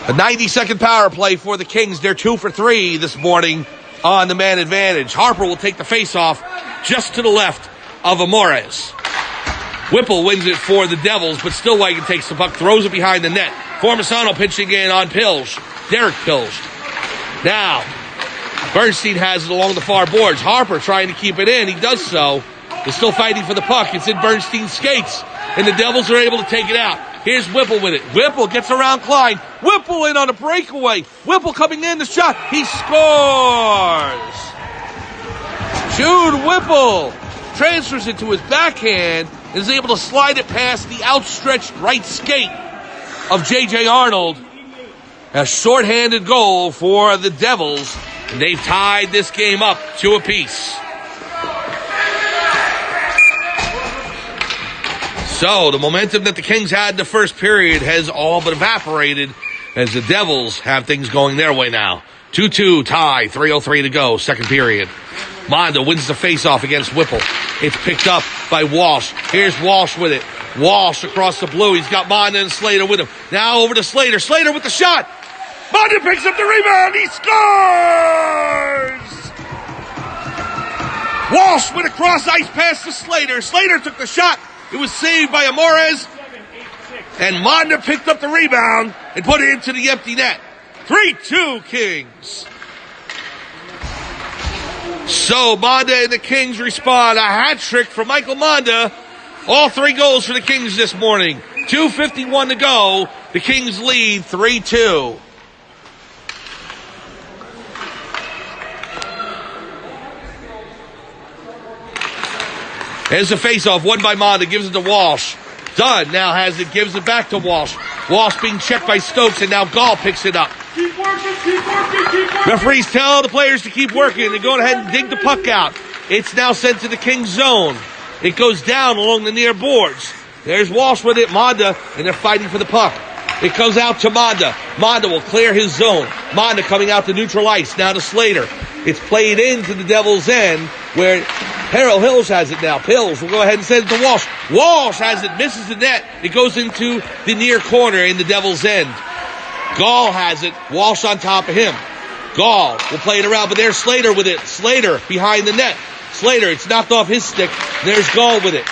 A 90-second power play for the Kings. They're 2 for 3 this morning on the man advantage. Harper will take the face-off just to the left of Amores. Whipple wins it for the Devils, but Stillwagon takes the puck, throws it behind the net. Formisano pitching in on Pills. Derek Pills. Now, Bernstein has it along the far boards. Harper trying to keep it in. He does so. They're still fighting for the puck. It's in Bernstein's skates, and the Devils are able to take it out. Here's Whipple with it. Whipple gets around Klein. Whipple in on a breakaway. Whipple coming in, the shot. He scores! Jude Whipple transfers it to his backhand and is able to slide it past the outstretched right skate of J.J. Arnold. A shorthanded goal for the Devils. And they've tied this game up 2 apiece. So the momentum that the Kings had in the first period has all but evaporated as the Devils have things going their way now. 2-2 tie, 3:03 to go, second period. Mondo wins the faceoff against Whipple. It's picked up by Walsh. Here's Walsh with it. Walsh across the blue. He's got Mondo and Slater with him. Now over to Slater. Slater with the shot. Mondo picks up the rebound. He scores! Walsh with a cross ice pass to Slater. Slater took the shot. It was saved by Amores. And Mondo picked up the rebound and put it into the empty net. 3-2 Kings. So Mondo and the Kings respond. A hat trick for Michael Mondo. All 3 goals for the Kings this morning. 2:51 to go. The Kings lead 3-2. There's the face-off, won by Mondo, gives it to Walsh. Dunn now has it, gives it back to Walsh. Walsh being checked by Stokes, and now Gall picks it up. Keep working, keep working, keep working. Referees tell the players to keep working. They go ahead and dig the puck out. It's now sent to the Kings zone. It goes down along the near boards. There's Walsh with it, Mondo, and they're fighting for the puck. It comes out to Mondo. Mondo will clear his zone. Mondo coming out to neutral ice, now to Slater. It's played into the Devil's End, where Harold Hills has it now. Pills will go ahead and send it to Walsh. Walsh has it, misses the net. It goes into the near corner in the Devil's End. Gall has it. Walsh on top of him. Gall will play it around, but there's Slater with it. Slater behind the net. Slater, it's knocked off his stick. There's Gall with it.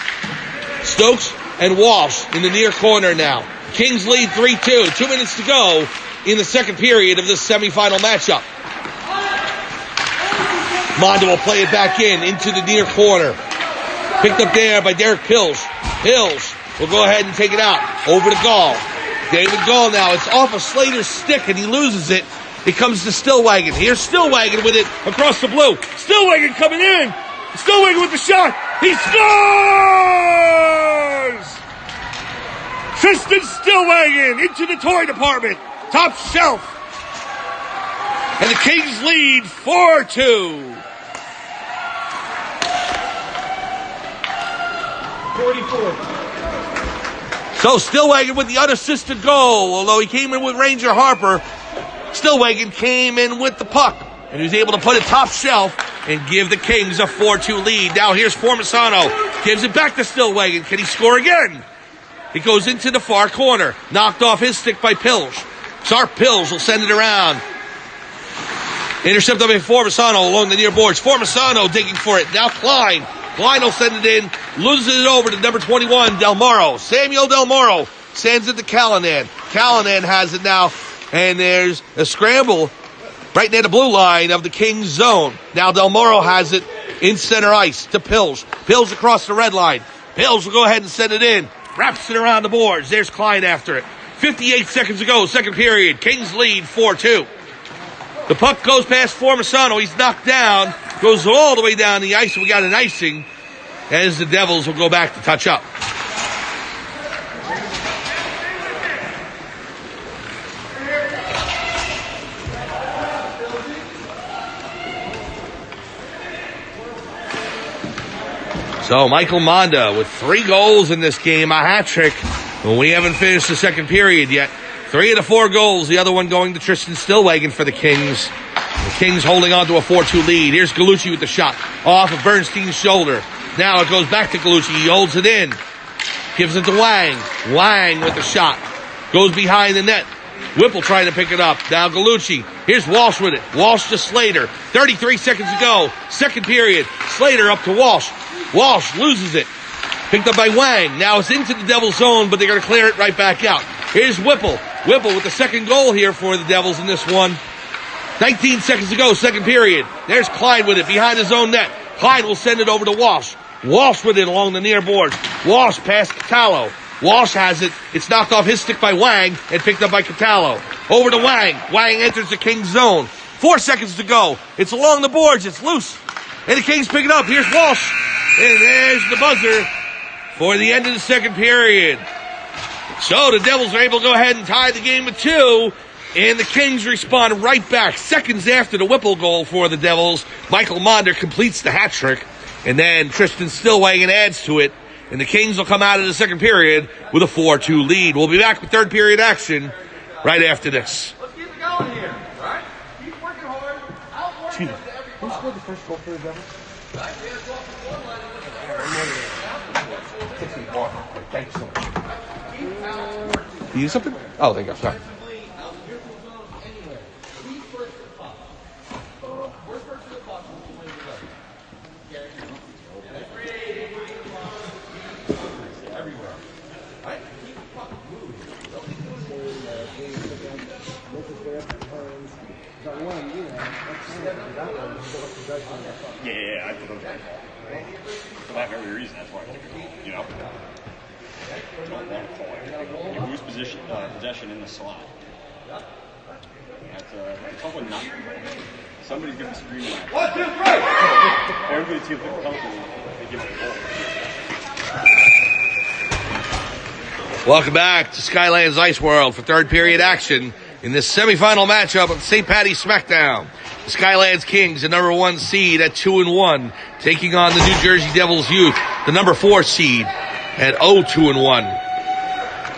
Stokes and Walsh in the near corner now. Kings lead 3-2. 2 minutes to go in the second period of this semifinal matchup. Mondo will play it back into the near corner. Picked up there by Derek Pills. Pills will go ahead and take it out. Over to Gall. David Gall now. It's off of Slater's stick and he loses it. It comes to Stillwagon. Here's Stillwagon with it across the blue. Stillwagon coming in. Stillwagon with the shot. He scores! Tristan Stillwagon into the toy department. Top shelf. And the Kings lead 4-2. 44. So Stillwagon with the unassisted goal. Although he came in with Ranger Harper, Stillwagon came in with the puck. And he was able to put it top shelf and give the Kings a 4-2 lead. Now here's Formisano. Gives it back to Stillwagon. Can he score again? It goes into the far corner. Knocked off his stick by Pills. Sharp Pills will send it around. Intercepted by Formisano along the near boards. Formisano digging for it. Now Klein. Klein will send it in. Loses it over to number 21, Del Moro. Samuel Del Moro sends it to Callanan. Callanan has it now. And there's a scramble right near the blue line of the Kings zone. Now Del Moro has it in center ice to Pills. Pills across the red line. Pills will go ahead and send it in. Wraps it around the boards. There's Klein after it. 58 seconds to go, second period. Kings lead 4-2. The puck goes past Formisano. He's knocked down. Goes all the way down the ice. We got an icing as the Devils will go back to touch up. So Michael Monda with 3 goals in this game, a hat trick. Well, we haven't finished the second period yet. 3 of the 4 goals, the other one going to Tristan Stillwagon for the Kings. The Kings holding on to a 4-2 lead. Here's Gallucci with the shot off of Bernstein's shoulder. Now it goes back to Gallucci. He holds it in. Gives it to Wang. Wang with the shot. Goes behind the net. Whipple trying to pick it up. Now Gallucci. Here's Walsh with it. Walsh to Slater. 33 seconds to go. Second period. Slater up to Walsh. Walsh loses it. Picked up by Wang. Now it's into the Devils zone, but they're going to clear it right back out. Here's Whipple. Whipple with the second goal here for the Devils in this one. 19 seconds to go, second period. There's Klein with it behind his own net. Klein will send it over to Walsh. Walsh with it along the near boards. Walsh past Catallo. Walsh has it. It's knocked off his stick by Wang and picked up by Catallo. Over to Wang. Wang enters the Kings zone. 4 seconds to go. It's along the boards. It's loose. And the Kings pick it up. Here's Walsh. And there's the buzzer for the end of the second period. So the Devils are able to go ahead and tie the game at 2. And the Kings respond right back. Seconds after the Whipple goal for the Devils, Michael Monder completes the hat trick. And then Tristan Stillwagon adds to it. And the Kings will come out of the second period with a 4-2 lead. We'll be back with third period action right after this. Let's keep it going here, all right? Keep working hard. Excuse me. Who scored the first goal for the Devils? Thanks so much. You use something? Oh, there you go. Sorry. Yeah, I put those in. For that very reason, that's why I took it. You know? Don't want to call it. You lose possession in the slot. That's a tough one not to call. Somebody's going to scream at 1, 2, 3! Everybody team that penalty, they give it a goal. Welcome back to Skylands Ice World for third period action in this semifinal matchup of St. Paddy Smackdown. The Skylands Kings, the number 1 seed at 2-1, taking on the New Jersey Devils Youth, the number 4 seed at 0-2-1.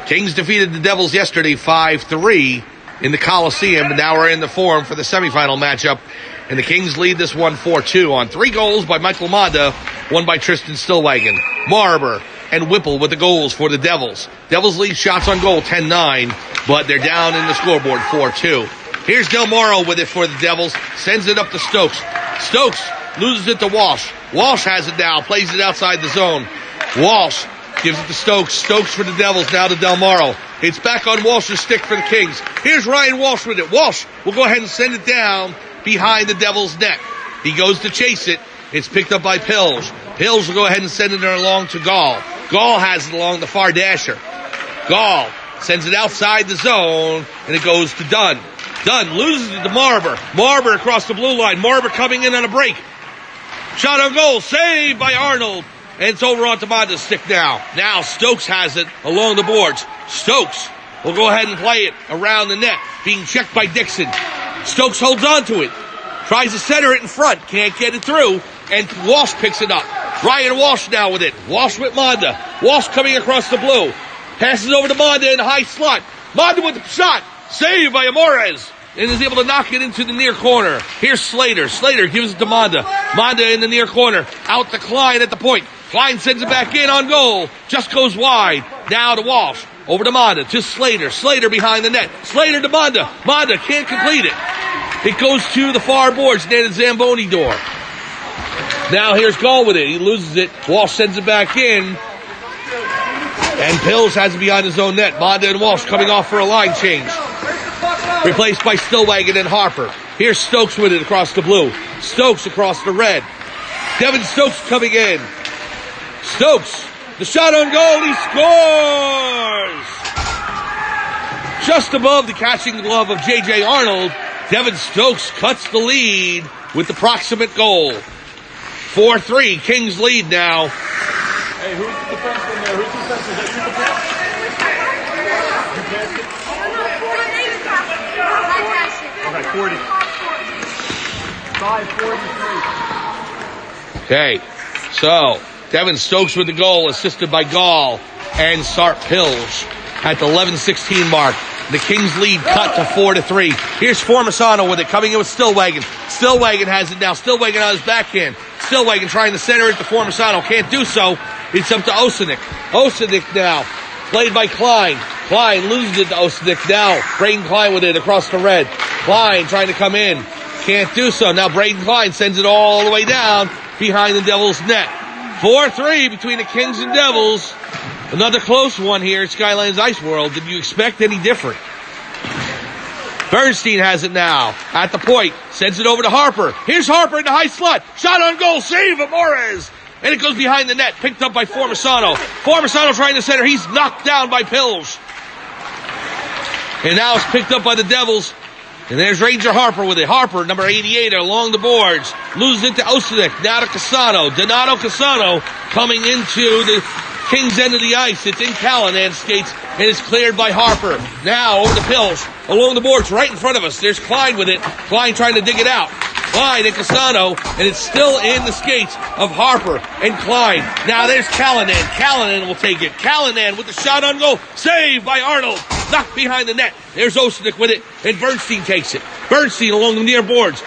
Kings defeated the Devils yesterday 5-3 in the Coliseum, and now we're in the Forum for the semifinal matchup. And the Kings lead this one 4-2 on 3 goals by Michael Monda, 1 by Tristan Stillwagon, Marber, and Whipple with the goals for the Devils. Devils lead shots on goal 10-9, but they're down in the scoreboard 4-2. Here's Del Moro with it for the Devils. Sends it up to Stokes. Stokes loses it to Walsh. Walsh has it now. Plays it outside the zone. Walsh gives it to Stokes. Stokes for the Devils. Now to Del Moro. It's back on Walsh's stick for the Kings. Here's Ryan Walsh with it. Walsh will go ahead and send it down behind the Devils' net. He goes to chase it. It's picked up by Pills. Pills will go ahead and send it along to Gall. Gall has it along the far dasher. Gall sends it outside the zone, and it goes to Dunn. Dunn loses it to Marber. Marber across the blue line. Marber coming in on a break. Shot on goal. Saved by Arnold. And it's over onto Monda's stick now. Now Stokes has it along the boards. Stokes will go ahead and play it around the net. Being checked by Dixon. Stokes holds on to it. Tries to center it in front. Can't get it through. And Walsh picks it up. Ryan Walsh now with it. Walsh with Monda. Walsh coming across the blue. Passes over to Monda in the high slot. Monda with the shot. Saved by Amores. And is able to knock it into the near corner. Here's Slater. Slater gives it to Monda. Monda in the near corner. Out to Klein at the point. Klein sends it back in on goal. Just goes wide. Now to Walsh. Over to Manda, to Slater. Slater behind the net. Slater to Manda. Manda can't complete it. It goes to the far boards near the Zamboni door. Now here's Gall with it. He loses it. Walsh sends it back in. And Pills has it behind his own net. Manda and Walsh coming off for a line change. Replaced by Stillwagon and Harper. Here's Stokes with it across the blue. Stokes across the red. Devin Stokes coming in. Stokes, the shot on goal, he scores! Just above the catching glove of J.J. Arnold, Devin Stokes cuts the lead with the proximate goal. 4-3, Kings lead now. Hey, who's the defenseman there? Who's the defenseman? Is that you, the defenseman? You passed it? Okay, 40. 5:43. Okay, so Devin Stokes with the goal, assisted by Gall and Sart Pills at the 11:16 mark. The Kings lead cut to 4-3. Here's Formisano with it, coming in with Stillwagon. Stillwagon has it now. Stillwagon on his backhand. Stillwagon trying to center it to Formisano. Can't do so. It's up to Osenik. Osenik now, played by Klein. Klein loses it to Osenik now. Braden Klein with it across the red. Klein trying to come in. Can't do so. Now Braden Klein sends it all the way down behind the Devils' net. 4-3 between the Kings and Devils. Another close one here at Skylands Ice World. Did you expect any different? Bernstein has it now. At the point. Sends it over to Harper. Here's Harper in the high slot. Shot on goal. Save of Morez. And it goes behind the net. Picked up by Formisano. Formisano trying to center. He's knocked down by Pills. And now it's picked up by the Devils. And there's Ranger Harper with it. Harper, number 88, along the boards. Loses it to Osenik. Now to Casano. Donato Casano coming into the Kings' end of the ice. It's in Callahan's skates, and it's cleared by Harper. Now over the Pills. Along the boards, right in front of us. There's Klein with it. Klein trying to dig it out. Klein and Casano, and it's still in the skates of Harper and Klein. Now there's Callahan. Callahan will take it. Callahan with the shot on goal. Saved by Arnold. Knocked behind the net. There's Osenik with it, and Bernstein takes it. Bernstein along the near boards.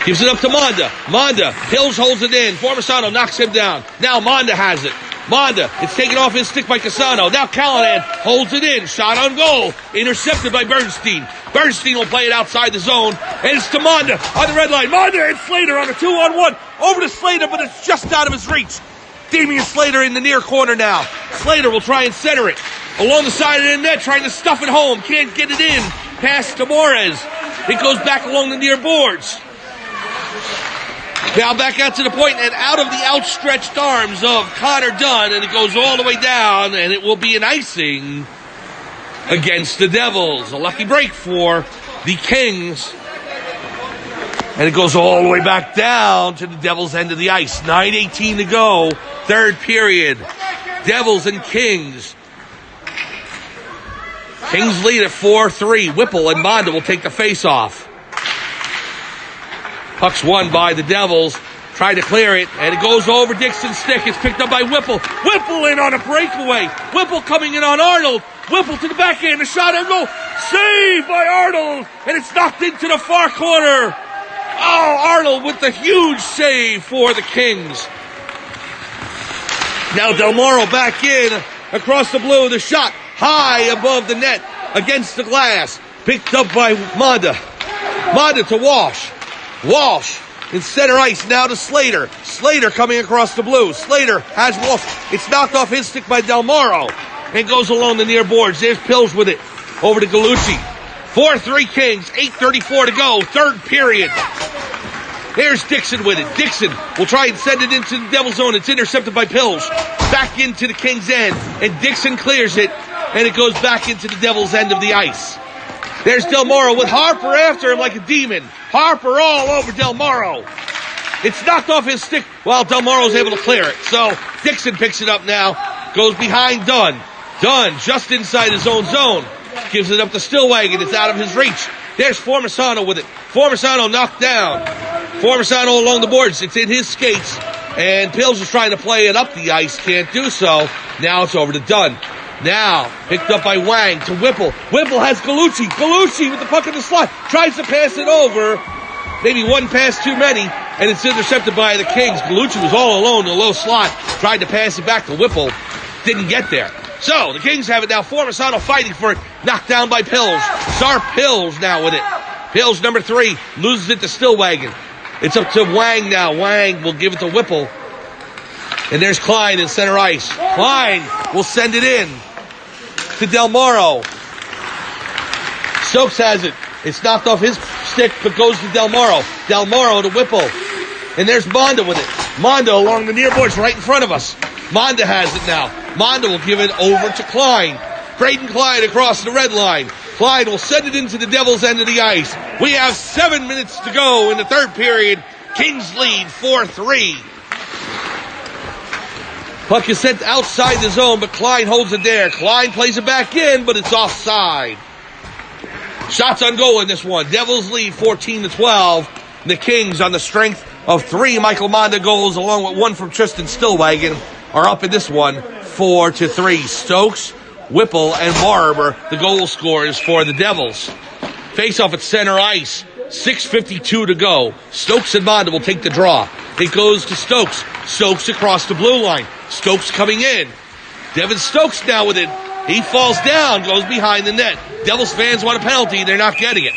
Gives it up to Manda. Manda. Pills holds it in. Formisano knocks him down. Now Manda has it. Manda, it's taken off his stick by Casano. Now Callahan holds it in. Shot on goal. Intercepted by Bernstein. Bernstein will play it outside the zone. And it's to Manda on the red line. Manda and Slater on a 2-on-1. Over to Slater, but it's just out of his reach. Damian Slater in the near corner now. Slater will try and center it. Along the side of the net, trying to stuff it home. Can't get it in. Pass to Morez. It goes back along the near boards. Now back out to the point and out of the outstretched arms of Connor Dunn, and it goes all the way down, and it will be an icing against the Devils. A lucky break for the Kings. And it goes all the way back down to the Devils' end of the ice. 9:18 to go. Third period. Devils and Kings. Kings lead at 4-3. Whipple and Manda will take the face-off. Puck's won by the Devils. Try to clear it, and it goes over Dixon's stick. It's picked up by Whipple. Whipple in on a breakaway. Whipple coming in on Arnold. Whipple to the backhand. The shot on goal. Saved by Arnold, and it's knocked into the far corner. Oh, Arnold with the huge save for the Kings. Now Del Moro back in across the blue. The shot high above the net against the glass. Picked up by Manda. Manda to Walsh. Walsh in center ice now to Slater. Slater coming across the blue. Slater has Walsh. It's knocked off his stick by Del Moro and goes along the near boards. There's Pills with it. Over to Gallucci. 4-3 Kings. 8:34 to go. Third period. There's Dixon with it. Dixon will try and send it into the Devil zone. It's intercepted by Pills. Back into the Kings' end. And Dixon clears it. And it goes back into the Devils' end of the ice. There's Del Moro with Harper after him like a demon. Harper all over Del Moro. It's knocked off his stick while Del Moro's able to clear it. So Dixon picks it up now. Goes behind Dunn. Dunn just inside his own zone. Gives it up to Stillwagon. It's out of his reach. There's Formisano with it. Formisano knocked down. Formisano along the boards. It's in his skates. And Pills is trying to play it up the ice. Can't do so. Now it's over to Dunn. Now, picked up by Wang to Whipple. Whipple has Gallucci. Gallucci with the puck in the slot. Tries to pass it over. Maybe one pass too many. And it's intercepted by the Kings. Gallucci was all alone in the low slot. Tried to pass it back to Whipple. Didn't get there. So, the Kings have it now. Formasano fighting for it. Knocked down by Pills. Sharp Pills now with it. Pills number 3 loses it to Stillwagon. It's up to Wang now. Wang will give it to Whipple. And there's Klein in center ice. Klein will send it in to Del Moro. Stokes has it. It's knocked off his stick, but goes to Del Moro. Del Moro to Whipple. And there's Monda with it. Monda along the near boards right in front of us. Monda has it now. Monda will give it over to Klein. Braden Klein across the red line. Klein will send it into the Devils' end of the ice. We have 7 minutes to go in the third period. Kings lead 4-3. Puck is sent outside the zone, but Klein holds it there. Klein plays it back in, but it's offside. Shots on goal in this one. Devils lead 14-12. The Kings, on the strength of 3 Michael Monda goals, along with 1 from Tristan Stillwagon, are up in this one 4-3. Stokes, Whipple, and Barber, the goal scorers for the Devils. Face off at center ice. 6:52 to go. Stokes and Monda will take the draw. It goes to Stokes. Stokes across the blue line. Stokes coming in. Devin Stokes now with it. He falls down, goes behind the net. Devils fans want a penalty. They're not getting it.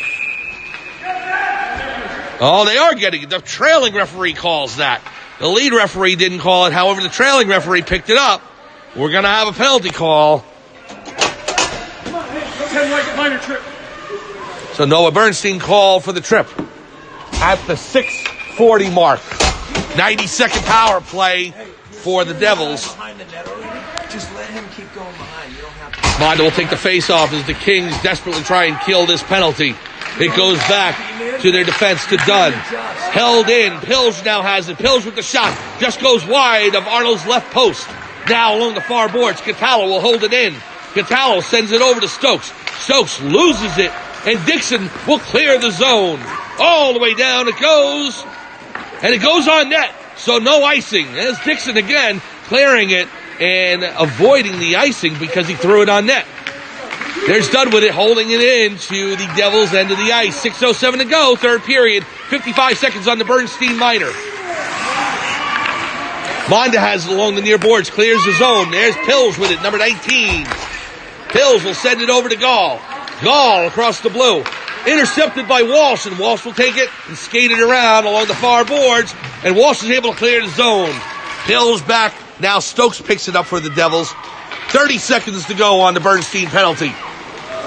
Oh, they are getting it. The trailing referee calls that. The lead referee didn't call it. However, the trailing referee picked it up. We're going to have a penalty call. Minor trip. So Noah Bernstein called for the trip at the 6:40 mark. 90-second power play for the Devils. Behind the net already. Just let him keep going behind. You don't have to. Monda will take the face-off as the Kings desperately try and kill this penalty. It goes back to their defense to Dunn. Held in. Pills now has it. Pills with the shot. Just goes wide of Arnold's left post. Now along the far boards, Catallo will hold it in. Catallo sends it over to Stokes. Stokes loses it, and Dixon will clear the zone. All the way down it goes, and it goes on net. So no icing. There's Dixon again clearing it and avoiding the icing because he threw it on net. There's Dunn with it, holding it in to the Devils' end of the ice. 6:07 to go, third period. 55 seconds on the Bernstein minor. Monda has it along the near boards, clears the zone. There's Pills with it, number 19. Pills will send it over to Gall. Gall across the blue. Intercepted by Walsh, and Walsh will take it and skate it around along the far boards, and Walsh is able to clear the zone. Pills back. Now Stokes picks it up for the Devils. 30 seconds to go on the Bernstein penalty.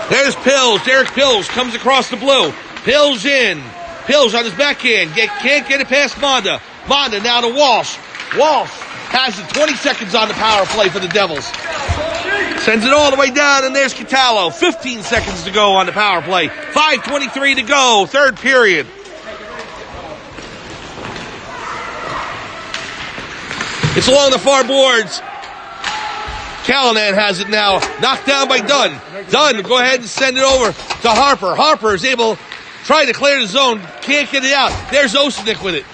There's Pills. Derek Pills comes across the blue. Pills in. Pills on his backhand. Can't get it past Monda. Monda now to Walsh. Walsh has it. 20 seconds on the power play for the Devils. Sends it all the way down, and there's Catallo. 15 seconds to go on the power play. 5:23 to go, third period. It's along the far boards. Callanan has it now. Knocked down by Dunn. Dunn, go ahead and send it over to Harper. Harper is able, trying to clear the zone. Can't get it out. There's Osenik with it.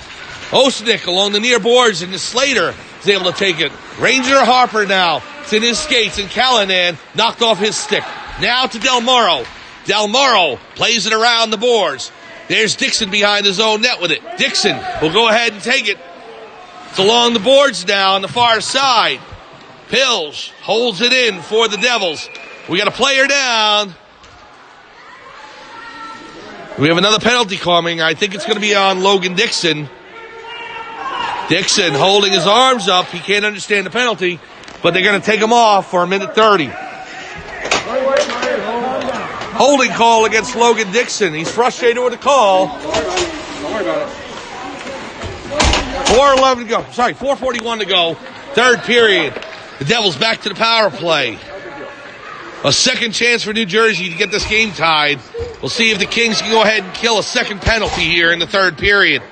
Osenik along the near boards, and the Slater is able to take it. Ranger Harper now. It's in his skates, and Callanan knocked off his stick. Now to Del Moro. Del Moro plays it around the boards. There's Dixon behind his own net with it. Dixon will go ahead and take it. It's along the boards now on the far side. Pills holds it in for the Devils. We got a player down. We have another penalty coming. I think it's going to be on Logan Dixon. Dixon holding his arms up. He can't understand the penalty, but they're going to take him off for a minute 30. Holding call against Logan Dixon. He's frustrated with the call. Don't worry about it. 4:11 to go. Sorry, 4:41 to go. Third period. The Devils back to the power play. A second chance for New Jersey to get this game tied. We'll see if the Kings can go ahead and kill a second penalty here in the third period.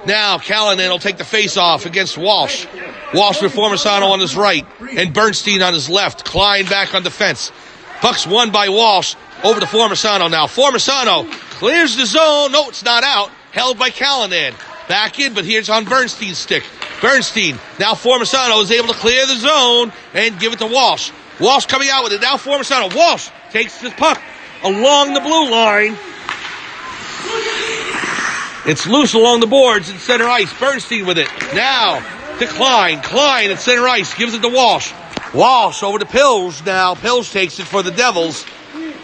Now Callanan will take the face-off against Walsh. Walsh with Formasano on his right and Bernstein on his left. Klein back on defense. Puck's won by Walsh. Over to Formasano now. Formasano clears the zone. No, it's not out. Held by Callanan. Back in, but here's on Bernstein's stick. Bernstein. Now Formasano is able to clear the zone and give it to Walsh. Walsh coming out with it. Now Formasano. Walsh takes his puck along the blue line. It's loose along the boards in center ice. Bernstein with it. Now to Klein. Klein at center ice. Gives it to Walsh. Walsh over to Pills now. Pills takes it for the Devils.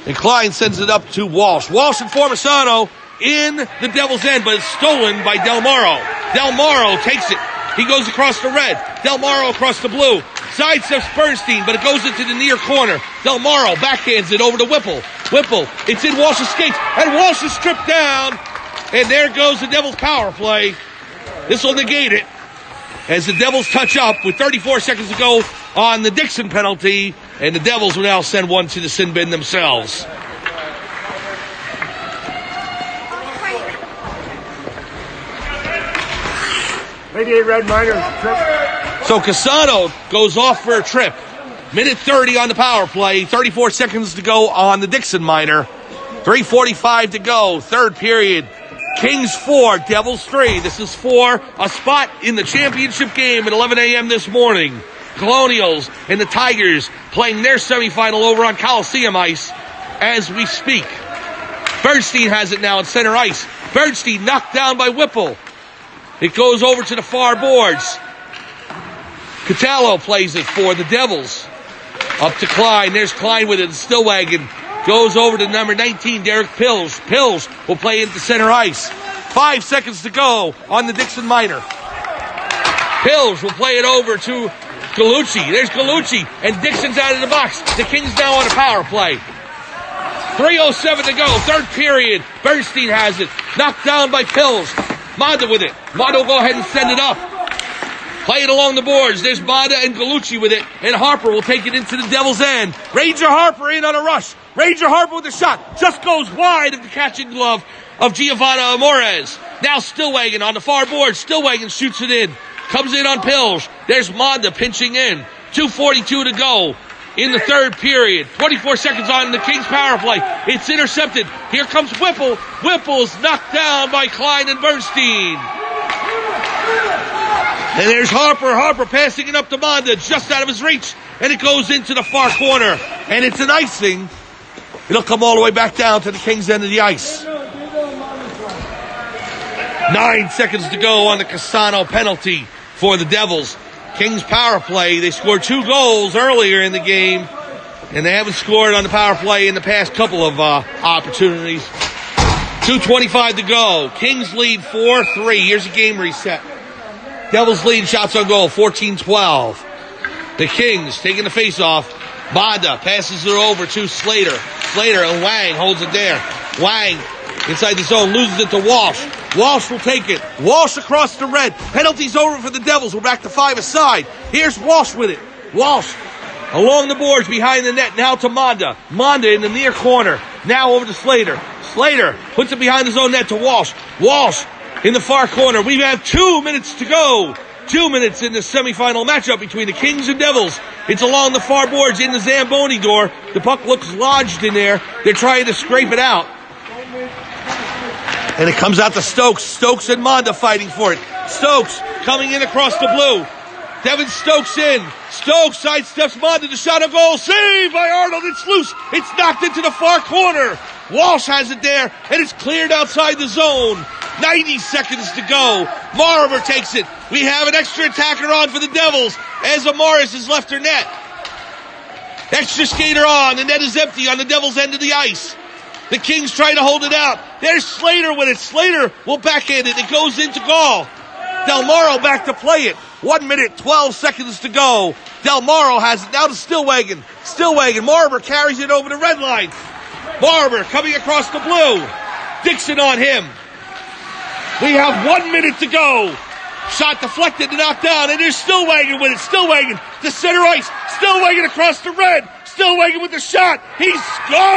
And Klein sends it up to Walsh. Walsh and Formisano in the Devil's end, but it's stolen by Del Morro. Del Morro takes it. He goes across the red. Del Morro across the blue. Sidesteps Bernstein, but it goes into the near corner. Del Morro backhands it over to Whipple. Whipple, it's in Walsh's skates, and Walsh is stripped down. And there goes the Devils' power play. This will negate it as the Devils touch up with 34 seconds to go on the Dixon penalty, and the Devils will now send one to the sin bin themselves. Red minor trip. So Casano goes off for a trip. Minute 30 on the power play. 34 seconds to go on the Dixon minor. 3:45 to go. Third period. Kings 4, Devils 3. This is for a spot in the championship game at 11 a.m. this morning. Colonials and the Tigers playing their semifinal over on Coliseum ice as we speak. Bernstein has it now at center ice. Bernstein knocked down by Whipple. It goes over to the far boards. Catallo plays it for the Devils. Up to Klein. There's Klein with it. Stillwagon goes over to number 19, Derek Pills. Pills will play into center ice. 5 seconds to go on the Dixon minor. Pills will play it over to Gallucci. There's Gallucci, and Dixon's out of the box. The Kings now on a power play. 3:07 to go. Third period. Bernstein has it. Knocked down by Pills. Manda with it. Manda will go ahead and send it up. Play it along the boards. There's Manda and Gallucci with it. And Harper will take it into the Devil's end. Ranger Harper in on a rush. Ranger Harper with the shot. Just goes wide of the catching glove of Giovanna Amores. Now Stillwagon on the far board. Stillwagon shoots it in. Comes in on Pills. There's Manda pinching in. 2:42 to go in the third period. 24 seconds on the Kings power play. It's intercepted. Here comes Whipple. Whipple's knocked down by Klein and Bernstein. And there's Harper. Harper passing it up to Manda, just out of his reach. And it goes into the far corner. And it's an icing. It'll come all the way back down to the Kings' end of the ice. 9 seconds to go on the Casano penalty for the Devils. Kings power play. They scored 2 goals earlier in the game, and they haven't scored on the power play in the past couple of opportunities. 2:25 to go. Kings lead 4-3. Here's a game reset. Devils lead shots on goal 14-12. The Kings taking the face-off. Manda passes it over to Slater. Slater and Wang holds it there. Wang inside the zone loses it to Walsh. Walsh will take it. Walsh across the red. Penalty's over for the Devils. We're back to 5 aside. Here's Walsh with it. Walsh along the boards behind the net. Now to Manda. Manda in the near corner. Now over to Slater. Slater puts it behind his own net to Walsh. Walsh in the far corner. We have 2 minutes to go. 2 minutes in the semifinal matchup between the Kings and Devils. It's along the far boards in the Zamboni door. The puck looks lodged in there. They're trying to scrape it out. And it comes out to Stokes. Stokes and Manda fighting for it. Stokes coming in across the blue. Devin Stokes in. Stokes sidesteps Manda. The shot on goal. Saved by Arnold. It's loose. It's knocked into the far corner. Walsh has it there, and it's cleared outside the zone. 90 seconds to go. Maraver takes it. We have an extra attacker on for the Devils as Amaris has left her net. Extra skater on. The net is empty on the Devils' end of the ice. The Kings try to hold it out. There's Slater with it. Slater will backhand it. It goes into goal. Del Morro back to play it. 1 minute, 12 seconds to go. Del Morro has it now to Stillwagon. Stillwagon. Marber carries it over the red line. Marber coming across the blue. Dixon on him. We have 1 minute to go. Shot deflected and knocked down. And there's Stillwagon with it. Stillwagon to center ice. Stillwagon across the red. Stillwagon with the shot. He scores!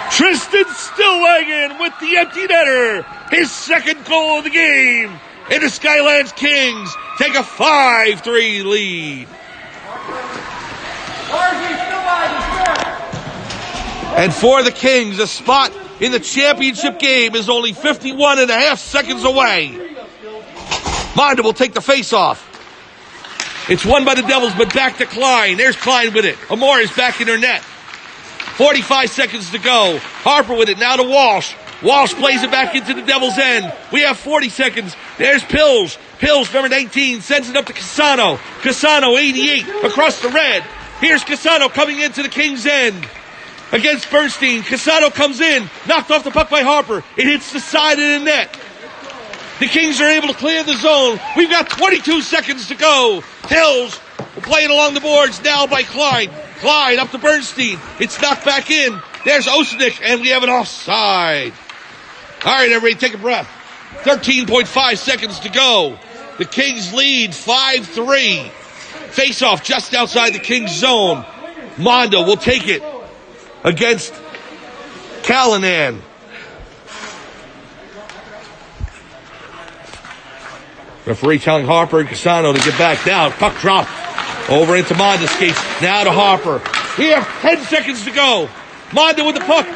Tristan Stillwagon with the empty netter. His second goal of the game. And the Skylands Kings take a 5-3 lead. And for the Kings, a spot in the championship game is only 51 and a half seconds away. Manda will take the face-off. It's won by the Devils, but back to Klein. There's Klein with it. Amore is back in her net. 45 seconds to go. Harper with it now to Walsh. Walsh plays it back into the Devil's End. We have 40 seconds. There's Pills. Pills, number 19, sends it up to Casano. Casano, 88, across the red. Here's Casano coming into the King's End against Bernstein. Casano comes in, knocked off the puck by Harper. It hits the side of the net. The Kings are able to clear the zone. We've got 22 seconds to go. Hills will play it along the boards now by Klein. Klein up to Bernstein. It's knocked back in. There's Osenik, and we have an offside. All right, everybody, take a breath. 13.5 seconds to go. The Kings lead 5-3. Face-off just outside the Kings zone. Mondo will take it against Callanan. Referee telling Harper and Casano to get back down. Puck drop over into Mondo. Skates now to Harper. We have 10 seconds to go. Mondo with the puck.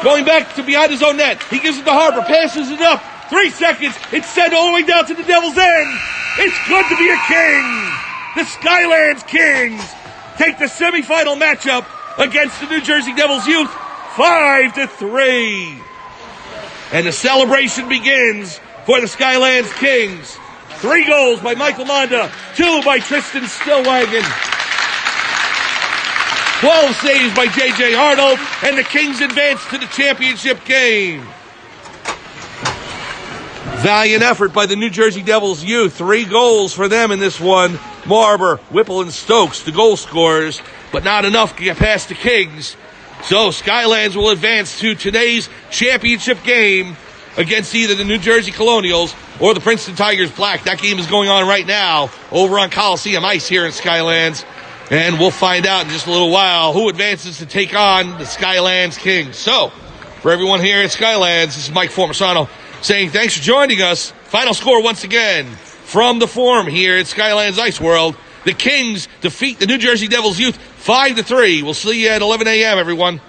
Going back to behind his own net. He gives it to Harper. Passes it up. 3 seconds. It's sent all the way down to the Devil's End. It's good to be a King. The Skylands Kings take the semifinal matchup against the New Jersey Devils Youth 5-3. And the celebration begins for the Skylands Kings. 3 goals by Michael Monda, 2 by Tristan Stillwagon. 12 saves by J.J. Arnold, and the Kings advance to the championship game. Valiant effort by the New Jersey Devils Youth. 3 goals for them in this one. Marber, Whipple, and Stokes, the goal scorers, but not enough to get past the Kings. So Skylands will advance to today's championship game against either the New Jersey Colonials or the Princeton Tigers Black. That game is going on right now over on Coliseum Ice here in Skylands. And we'll find out in just a little while who advances to take on the Skylands Kings. So, for everyone here at Skylands, this is Mike Formasano saying thanks for joining us. Final score once again from the Forum here at Skylands Ice World. The Kings defeat the New Jersey Devils Youth 5-3. We'll see you at 11 a.m., everyone.